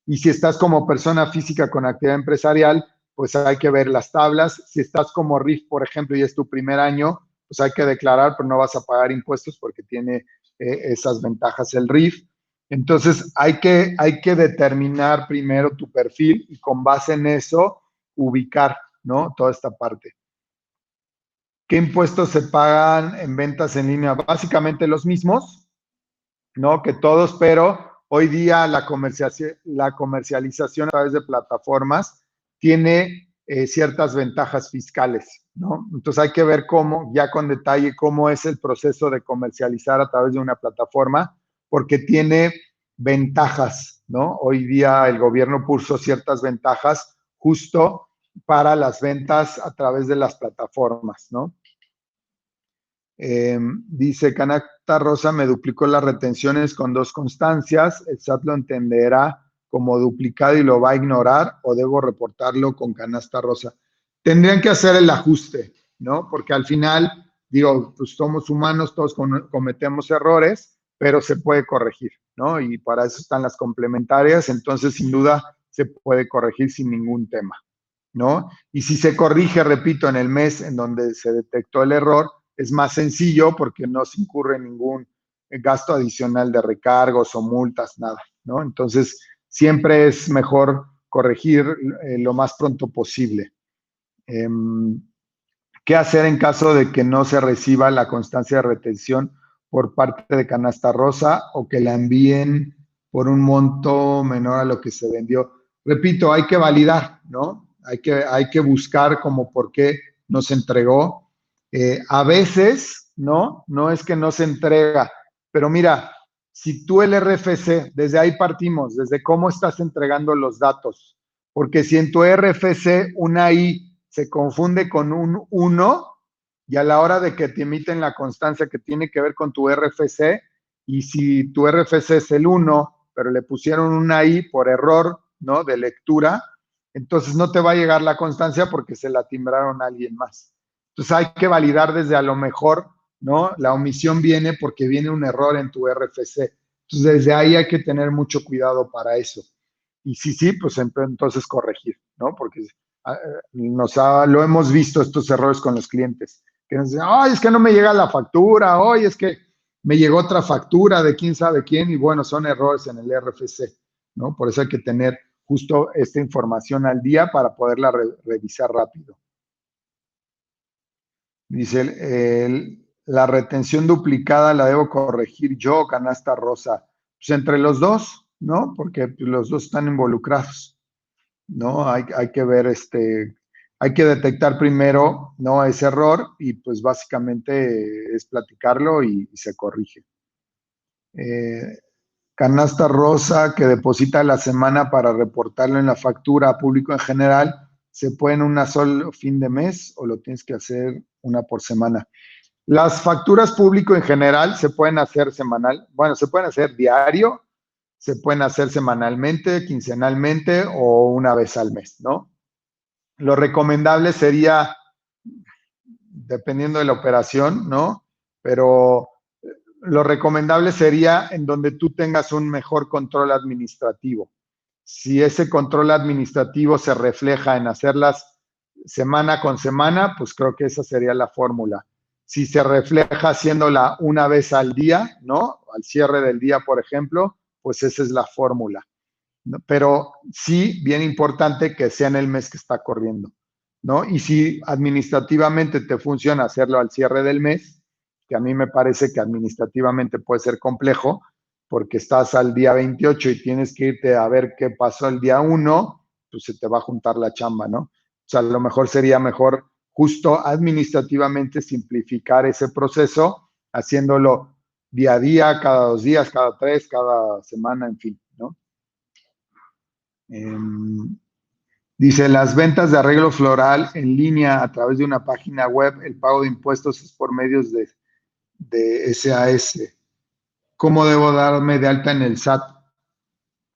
Y si estás como persona física con actividad empresarial, pues hay que ver las tablas. Si estás como RIF, por ejemplo, y es tu primer año, pues hay que declarar, pero no vas a pagar impuestos porque tiene esas ventajas el RIF. Entonces, hay que determinar primero tu perfil y con base en eso ubicar, ¿no? Toda esta parte. ¿Qué impuestos se pagan en ventas en línea? Básicamente los mismos, ¿no? Que todos, pero hoy día la comercialización a través de plataformas tiene ciertas ventajas fiscales, ¿no? Entonces hay que ver cómo, ya con detalle, cómo es el proceso de comercializar a través de una plataforma, porque tiene ventajas, ¿no? Hoy día el gobierno puso ciertas ventajas justo para las ventas a través de las plataformas, ¿no? Dice, Canasta Rosa me duplicó las retenciones con 2 constancias. ¿El SAT lo entenderá como duplicado y lo va a ignorar o debo reportarlo con Canasta Rosa? Tendrían que hacer el ajuste, ¿no? Porque al final, digo, pues somos humanos, todos cometemos errores, pero se puede corregir, ¿no? Y para eso están las complementarias, entonces sin duda se puede corregir sin ningún tema, ¿no? Y si se corrige, repito, en el mes en donde se detectó el error, es más sencillo porque no se incurre ningún gasto adicional de recargos o multas, nada, ¿no? Entonces, siempre es mejor corregir lo más pronto posible. ¿Qué hacer en caso de que no se reciba la constancia de retención por parte de Canasta Rosa o que la envíen por un monto menor a lo que se vendió? Repito, hay que validar, ¿no? Hay que buscar como por qué no se entregó. A veces, ¿no? No es que no se entrega, pero mira, si tú el RFC, desde ahí partimos, desde cómo estás entregando los datos, porque si en tu RFC una I se confunde con un 1 y a la hora de que te emiten la constancia que tiene que ver con tu RFC, y si tu RFC es el 1, pero le pusieron una I por error, ¿no? De lectura, entonces no te va a llegar la constancia porque se la timbraron a alguien más. Entonces hay que validar desde a lo mejor, ¿no? La omisión viene porque viene un error en tu RFC. Entonces desde ahí hay que tener mucho cuidado para eso. Y sí, pues entonces corregir, ¿no? Porque lo hemos visto estos errores con los clientes, que nos dicen, ay, es que no me llega la factura, hoy es que me llegó otra factura de quién sabe quién, y bueno, son errores en el RFC, ¿no? Por eso hay que tener justo esta información al día para poderla revisar rápido. Dice, la retención duplicada la debo corregir yo, Canasta Rosa. Pues entre los dos, ¿no? Porque pues, los dos están involucrados. ¿No? Hay que ver, hay que detectar primero, ¿no? Ese error y pues básicamente es platicarlo y se corrige. Eh, Canasta Rosa que deposita la semana para reportarlo en la factura a público en general, ¿se puede en una sola fin de mes o lo tienes que hacer una por semana? Las facturas público en general se pueden hacer semanal, bueno, se pueden hacer diario, se pueden hacer semanalmente, quincenalmente o una vez al mes, ¿no? Lo recomendable sería, dependiendo de la operación, ¿no? Pero lo recomendable sería en donde tú tengas un mejor control administrativo. Si ese control administrativo se refleja en hacerlas semana con semana, pues creo que esa sería la fórmula. Si se refleja haciéndola una vez al día, ¿no? Al cierre del día, por ejemplo, pues esa es la fórmula. ¿No? Pero sí, bien importante que sea en el mes que está corriendo, ¿no? Y si administrativamente te funciona hacerlo al cierre del mes, que a mí me parece que administrativamente puede ser complejo, porque estás al día 28 y tienes que irte a ver qué pasó el día 1, pues se te va a juntar la chamba, ¿no? O sea, a lo mejor sería mejor justo administrativamente simplificar ese proceso, haciéndolo día a día, cada 2 días, cada 3, cada semana, en fin, ¿no? Dice, las ventas de arreglo floral en línea a través de una página web, el pago de impuestos es por medios de SAS. ¿Cómo debo darme de alta en el SAT?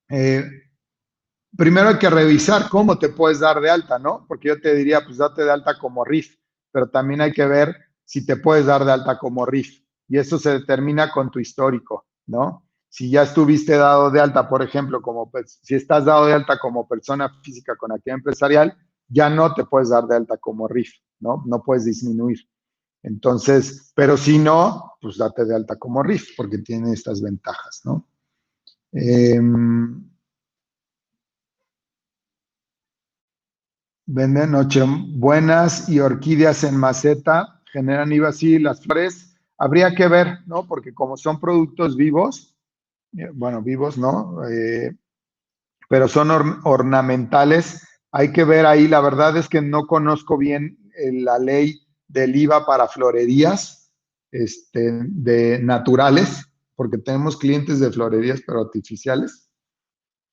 Eh, Primero hay que revisar cómo te puedes dar de alta, ¿no? Porque yo te diría, pues date de alta como RIF, pero también hay que ver si te puedes dar de alta como RIF. Y eso se determina con tu histórico, ¿no? Si ya estuviste dado de alta, por ejemplo, si estás dado de alta como persona física con actividad empresarial, ya no te puedes dar de alta como RIF, ¿no? No puedes disminuir. Entonces, pero si no, pues date de alta como RIF, porque tiene estas ventajas, ¿no? Venden nochebuenas y orquídeas en maceta, generan IVA, sí, las flores. Habría que ver, ¿no? Porque como son productos vivos, bueno, vivos, ¿no? Pero son ornamentales, hay que ver ahí. La verdad es que no conozco bien la ley del IVA para florerías de naturales, porque tenemos clientes de florerías, pero artificiales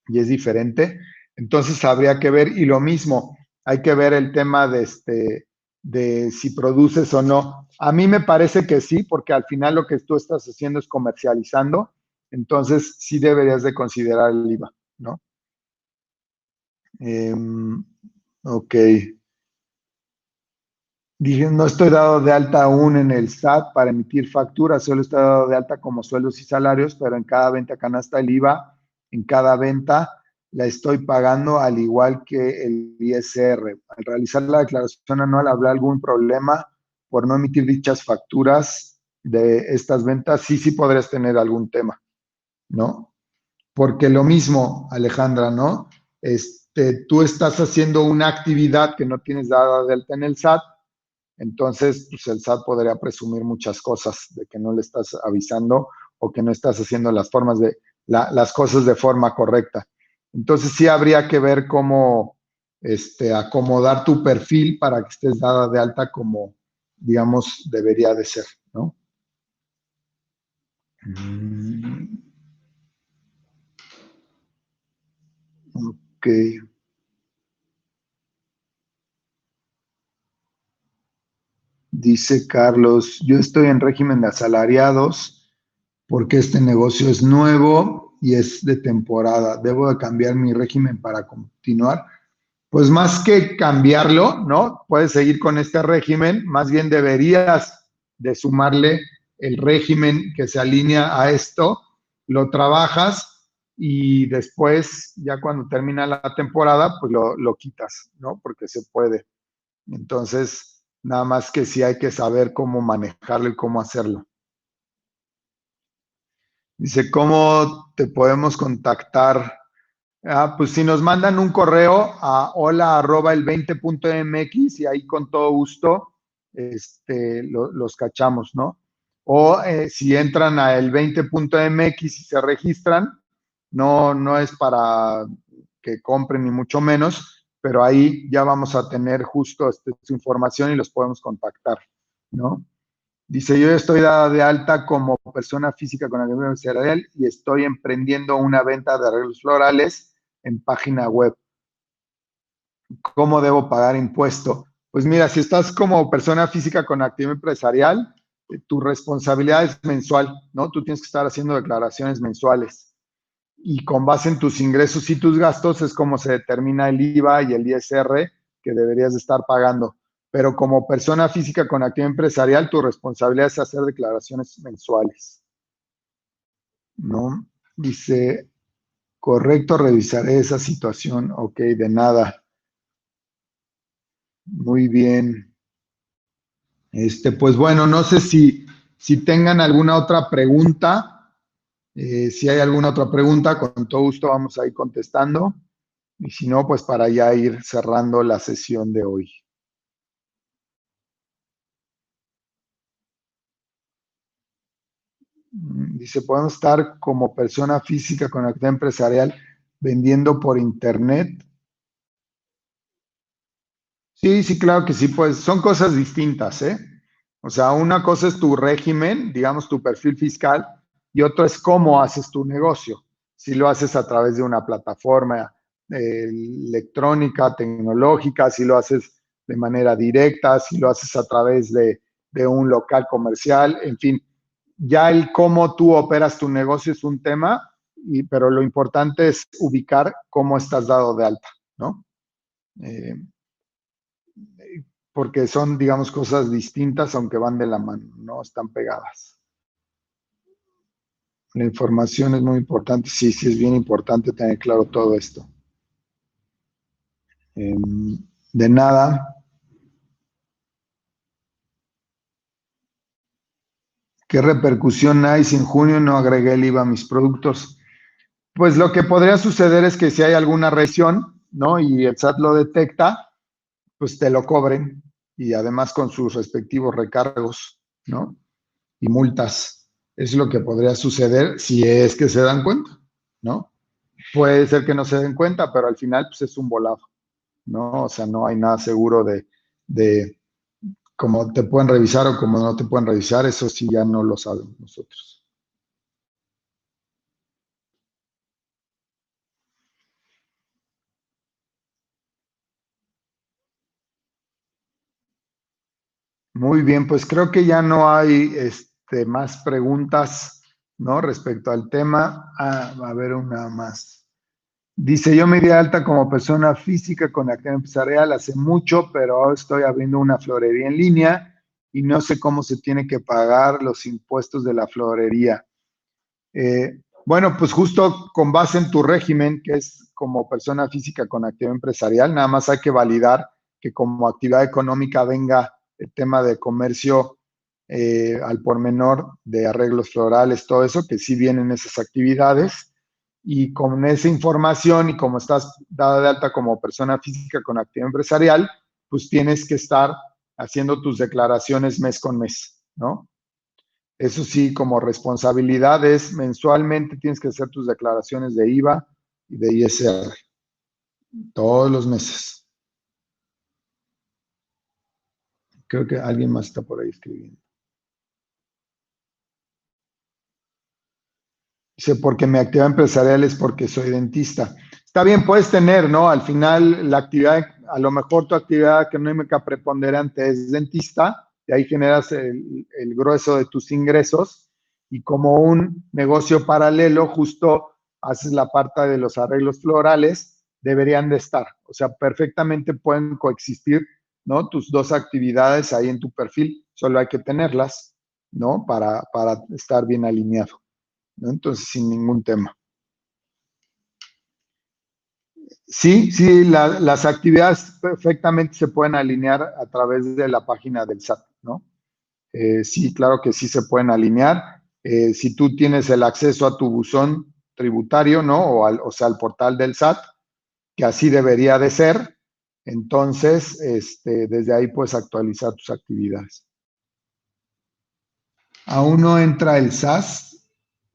y es diferente. Entonces habría que ver, y lo mismo, hay que ver el tema de si produces o no. A mí me parece que sí, porque al final lo que tú estás haciendo es comercializando, entonces sí deberías de considerar el IVA, ¿no? Ok. Dije, no estoy dado de alta aún en el SAT para emitir facturas, solo estoy dado de alta como sueldos y salarios, pero en cada venta canasta el IVA, en cada venta la estoy pagando al igual que el ISR. Al realizar la declaración anual, ¿habrá algún problema por no emitir dichas facturas de estas ventas? Sí, sí podrías tener algún tema, ¿no? Porque lo mismo, Alejandra, ¿no? Tú estás haciendo una actividad que no tienes dada de alta en el SAT, Entonces, pues el SAT podría presumir muchas cosas de que no le estás avisando o que no estás haciendo las cosas de forma correcta. Entonces, sí habría que ver cómo acomodar tu perfil para que estés dada de alta como, digamos, debería de ser, ¿no? Ok. Dice Carlos, yo estoy en régimen de asalariados porque este negocio es nuevo y es de temporada. ¿Debo de cambiar mi régimen para continuar? Pues más que cambiarlo, ¿no? Puedes seguir con este régimen, más bien deberías de sumarle el régimen que se alinea a esto, lo trabajas y después, ya cuando termina la temporada, pues lo quitas, ¿no? Porque se puede. Entonces, nada más que sí hay que saber cómo manejarlo y cómo hacerlo. Dice, ¿cómo te podemos contactar? Pues si nos mandan un correo a hola@el20.mx y ahí con todo gusto los cachamos, ¿no? O si entran a el20.mx y se registran, no es para que compren ni mucho menos, pero ahí ya vamos a tener justo su información y los podemos contactar, ¿no? Dice, yo estoy dada de alta como persona física con actividad empresarial y estoy emprendiendo una venta de arreglos florales en página web. ¿Cómo debo pagar impuesto? Pues mira, si estás como persona física con actividad empresarial, tu responsabilidad es mensual, ¿no? Tú tienes que estar haciendo declaraciones mensuales y con base en tus ingresos y tus gastos es como se determina el IVA y el ISR que deberías de estar pagando. Pero como persona física con actividad empresarial, tu responsabilidad es hacer declaraciones mensuales, ¿no? Dice, correcto, revisaré esa situación. Ok, de nada. Muy bien. Pues bueno, no sé si tengan alguna otra pregunta. Si hay alguna otra pregunta, con todo gusto vamos a ir contestando. Y si no, pues para ya ir cerrando la sesión de hoy. Dice, podemos estar como persona física con actividad empresarial vendiendo por internet. Sí, sí, claro que sí, pues son cosas distintas, ¿eh? O sea, una cosa es tu régimen, digamos tu perfil fiscal, y otro es cómo haces tu negocio. Si lo haces a través de una plataforma electrónica, tecnológica, si lo haces de manera directa, si lo haces a través de un local comercial, en fin, ya el cómo tú operas tu negocio es un tema, pero lo importante es ubicar cómo estás dado de alta, ¿no? Eh, porque son, digamos, cosas distintas, aunque van de la mano, no están pegadas. La información es muy importante, sí, sí es bien importante tener claro todo esto. De nada. ¿Qué repercusión hay si en junio no agregué el IVA a mis productos? Pues lo que podría suceder es que si hay alguna reacción, ¿no? Y el SAT lo detecta, pues te lo cobren y además con sus respectivos recargos, ¿no? Y multas. Es lo que podría suceder si es que se dan cuenta, ¿no? Puede ser que no se den cuenta, pero al final pues es un volado, ¿no? O sea, no hay nada seguro de cómo te pueden revisar o cómo no te pueden revisar, eso sí ya no lo sabemos nosotros. Muy bien, pues creo que ya no hay más preguntas, ¿no? Respecto al tema. Va a haber una más. Dice, yo me di de alta como persona física con actividad empresarial hace mucho, pero ahora estoy abriendo una florería en línea y no sé cómo se tiene que pagar los impuestos de la florería. Bueno, pues justo con base en tu régimen, que es como persona física con actividad empresarial, nada más hay que validar que como actividad económica venga el tema de comercio al por menor, de arreglos florales, todo eso, que sí vienen esas actividades. Y con esa información y como estás dada de alta como persona física con actividad empresarial, pues tienes que estar haciendo tus declaraciones mes con mes, ¿no? Eso sí, como responsabilidades, mensualmente tienes que hacer tus declaraciones de IVA y de ISR, todos los meses. Creo que alguien más está por ahí escribiendo. Dice, porque mi actividad empresarial es porque soy dentista. Está bien, puedes tener, ¿no? Al final, la actividad, a lo mejor tu actividad económica preponderante es dentista, y ahí generas el grueso de tus ingresos, y como un negocio paralelo, justo haces la parte de los arreglos florales, deberían de estar. O sea, perfectamente pueden coexistir, ¿no? Tus dos actividades ahí en tu perfil, solo hay que tenerlas, ¿no? Para estar bien alineado, ¿no? Entonces, sin ningún tema. Sí, sí, las actividades perfectamente se pueden alinear a través de la página del SAT, ¿no? Sí, claro que sí se pueden alinear. Si tú tienes el acceso a tu buzón tributario, ¿no? O sea, al portal del SAT, que así debería de ser, entonces, desde ahí puedes actualizar tus actividades. Aún no entra el SAS.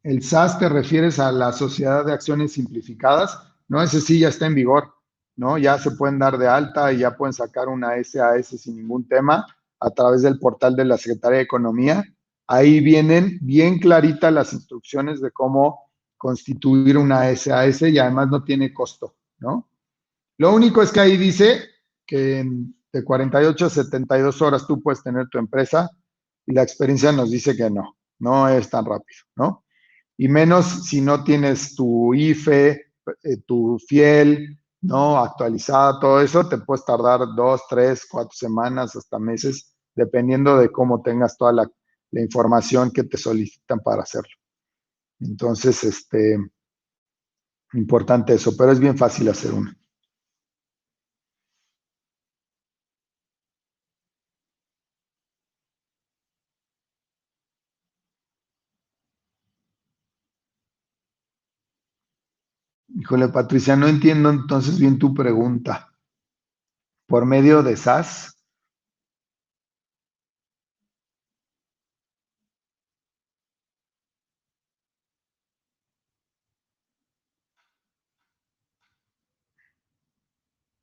El SAS te refieres a la Sociedad de Acciones Simplificadas, ¿no? Ese sí ya está en vigor, ¿no? Ya se pueden dar de alta y ya pueden sacar una SAS sin ningún tema a través del portal de la Secretaría de Economía. Ahí vienen bien claritas las instrucciones de cómo constituir una SAS y además no tiene costo, ¿no? Lo único es que ahí dice que de 48 a 72 horas tú puedes tener tu empresa y la experiencia nos dice que no, no es tan rápido, ¿no? Y menos si no tienes tu IFE, tu FIEL, ¿no? Actualizada, todo eso, te puedes tardar 2, 3, 4 semanas, hasta meses, dependiendo de cómo tengas toda la información que te solicitan para hacerlo. Entonces, importante eso, pero es bien fácil hacer uno. Híjole, Patricia, no entiendo entonces bien tu pregunta. ¿Por medio de SAS?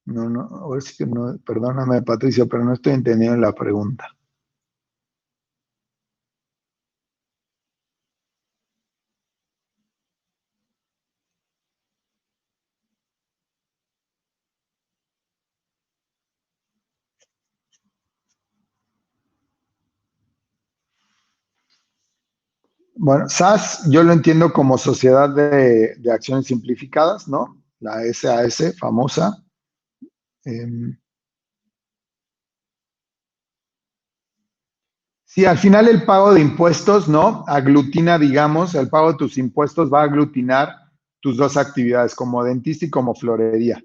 No, no, ahora sí que no, perdóname, Patricia, pero no estoy entendiendo la pregunta. Bueno, SAS yo lo entiendo como Sociedad de Acciones Simplificadas, ¿no? La SAS famosa. Sí, al final el pago de impuestos, ¿no? Aglutina, digamos, el pago de tus impuestos va a aglutinar tus dos actividades, como dentista y como florería,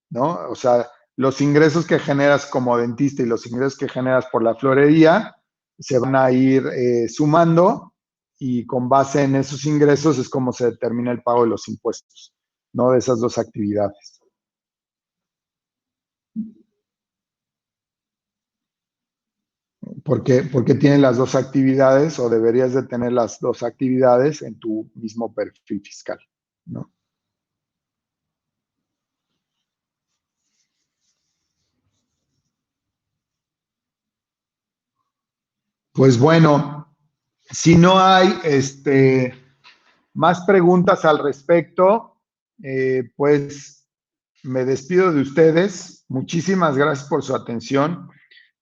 ¿no? O sea, los ingresos que generas como dentista y los ingresos que generas por la florería se van a ir sumando, y con base en esos ingresos es como se determina el pago de los impuestos, ¿no? De esas dos actividades. Porque tienes las dos actividades o deberías de tener las dos actividades en tu mismo perfil fiscal, ¿no? Pues bueno, si no hay más preguntas al respecto, pues me despido de ustedes. Muchísimas gracias por su atención.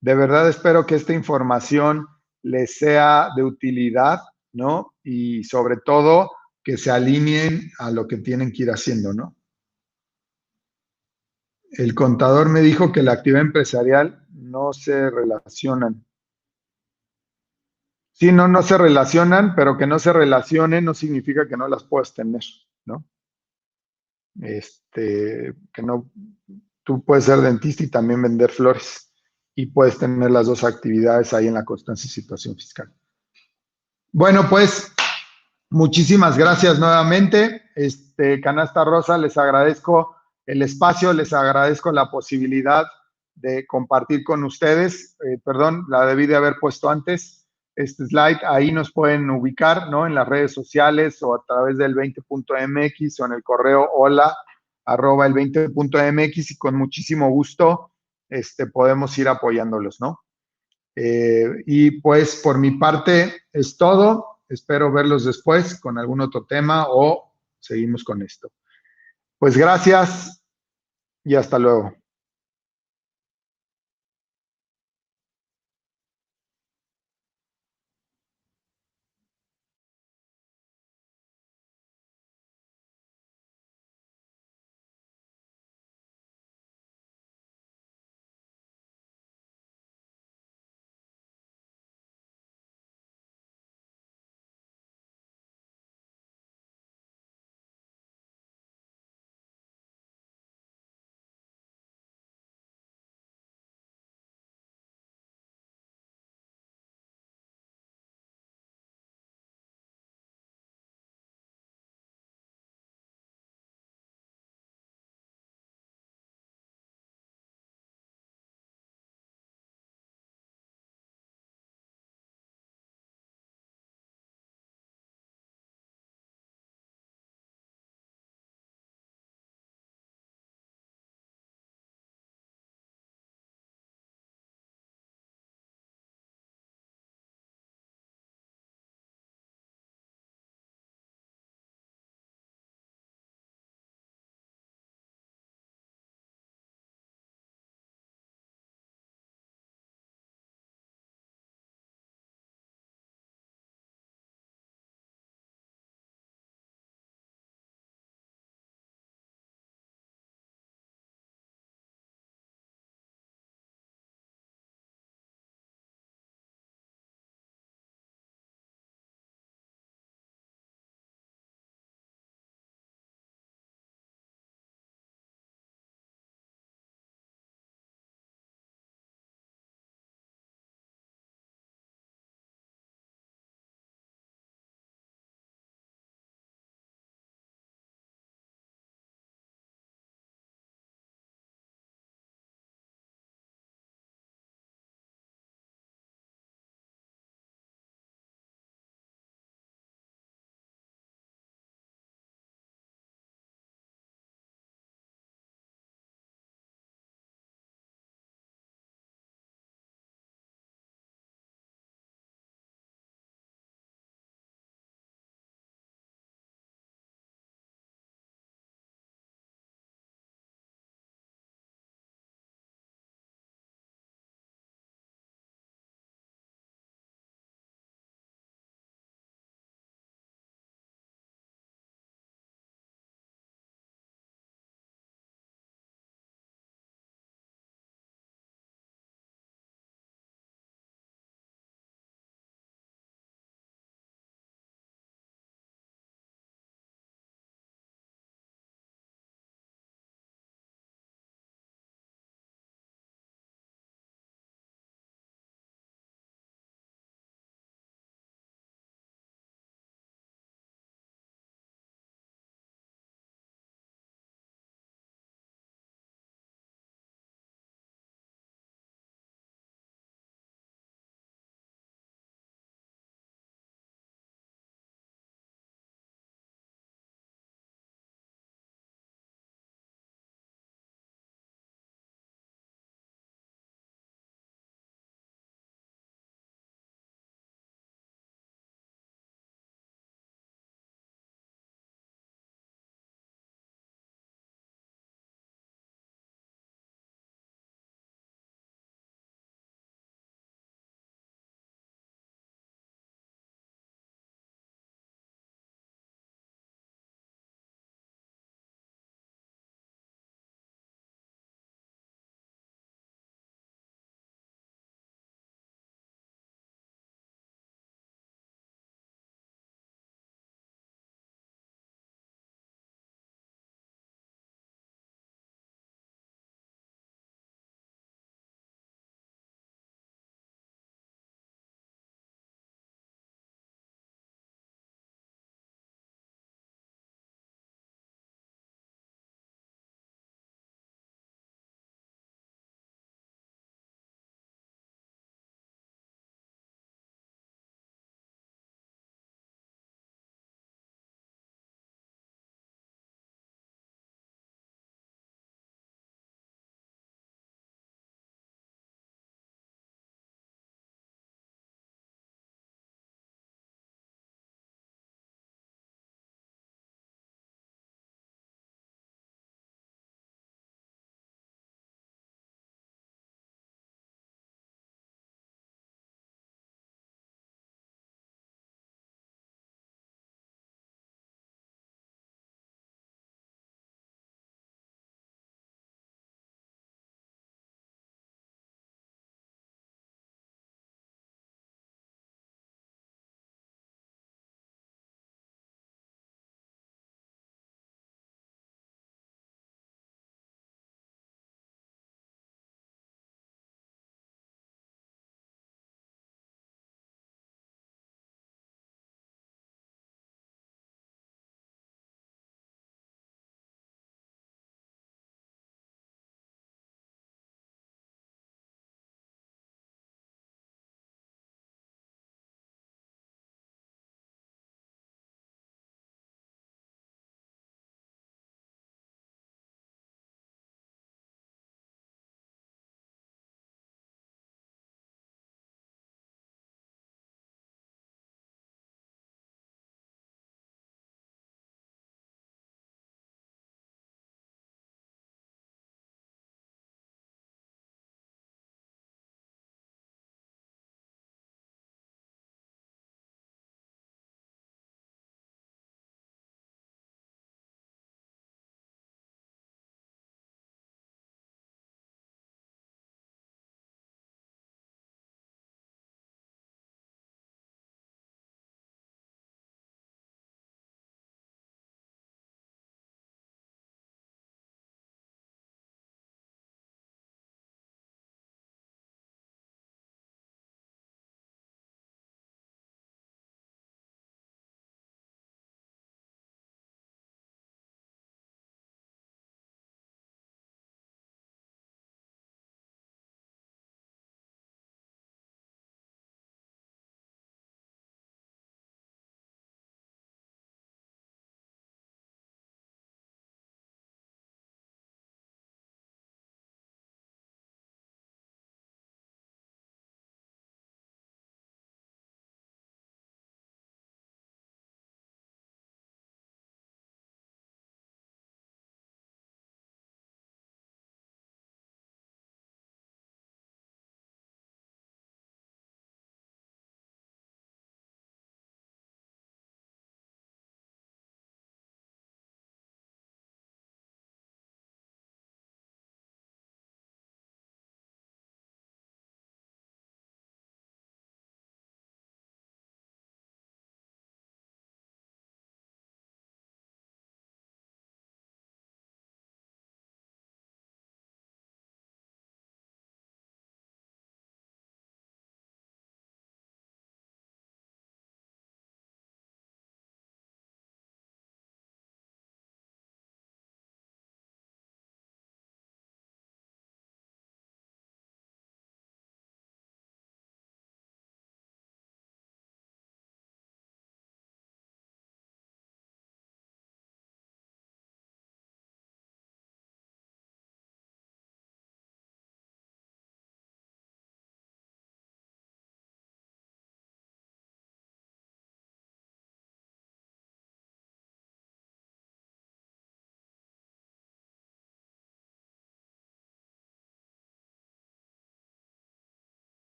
De verdad espero que esta información les sea de utilidad, ¿no? Y sobre todo que se alineen a lo que tienen que ir haciendo, ¿no? El contador me dijo que la actividad empresarial no se relacionan. Sí, no, no se relacionan, pero que no se relacionen no significa que no las puedas tener, ¿no? Que no, tú puedes ser dentista y también vender flores y puedes tener las dos actividades ahí en la constancia y situación fiscal. Bueno, pues muchísimas gracias nuevamente. Canasta Rosa, les agradezco el espacio, les agradezco la posibilidad de compartir con ustedes. Perdón, la debí de haber puesto antes. Este slide, ahí nos pueden ubicar, ¿no? En las redes sociales o a través del 20.mx o en el correo hola@el20.mx y con muchísimo gusto podemos ir apoyándolos, ¿no? Y pues por mi parte es todo. Espero verlos después con algún otro tema o seguimos con esto. Pues gracias y hasta luego.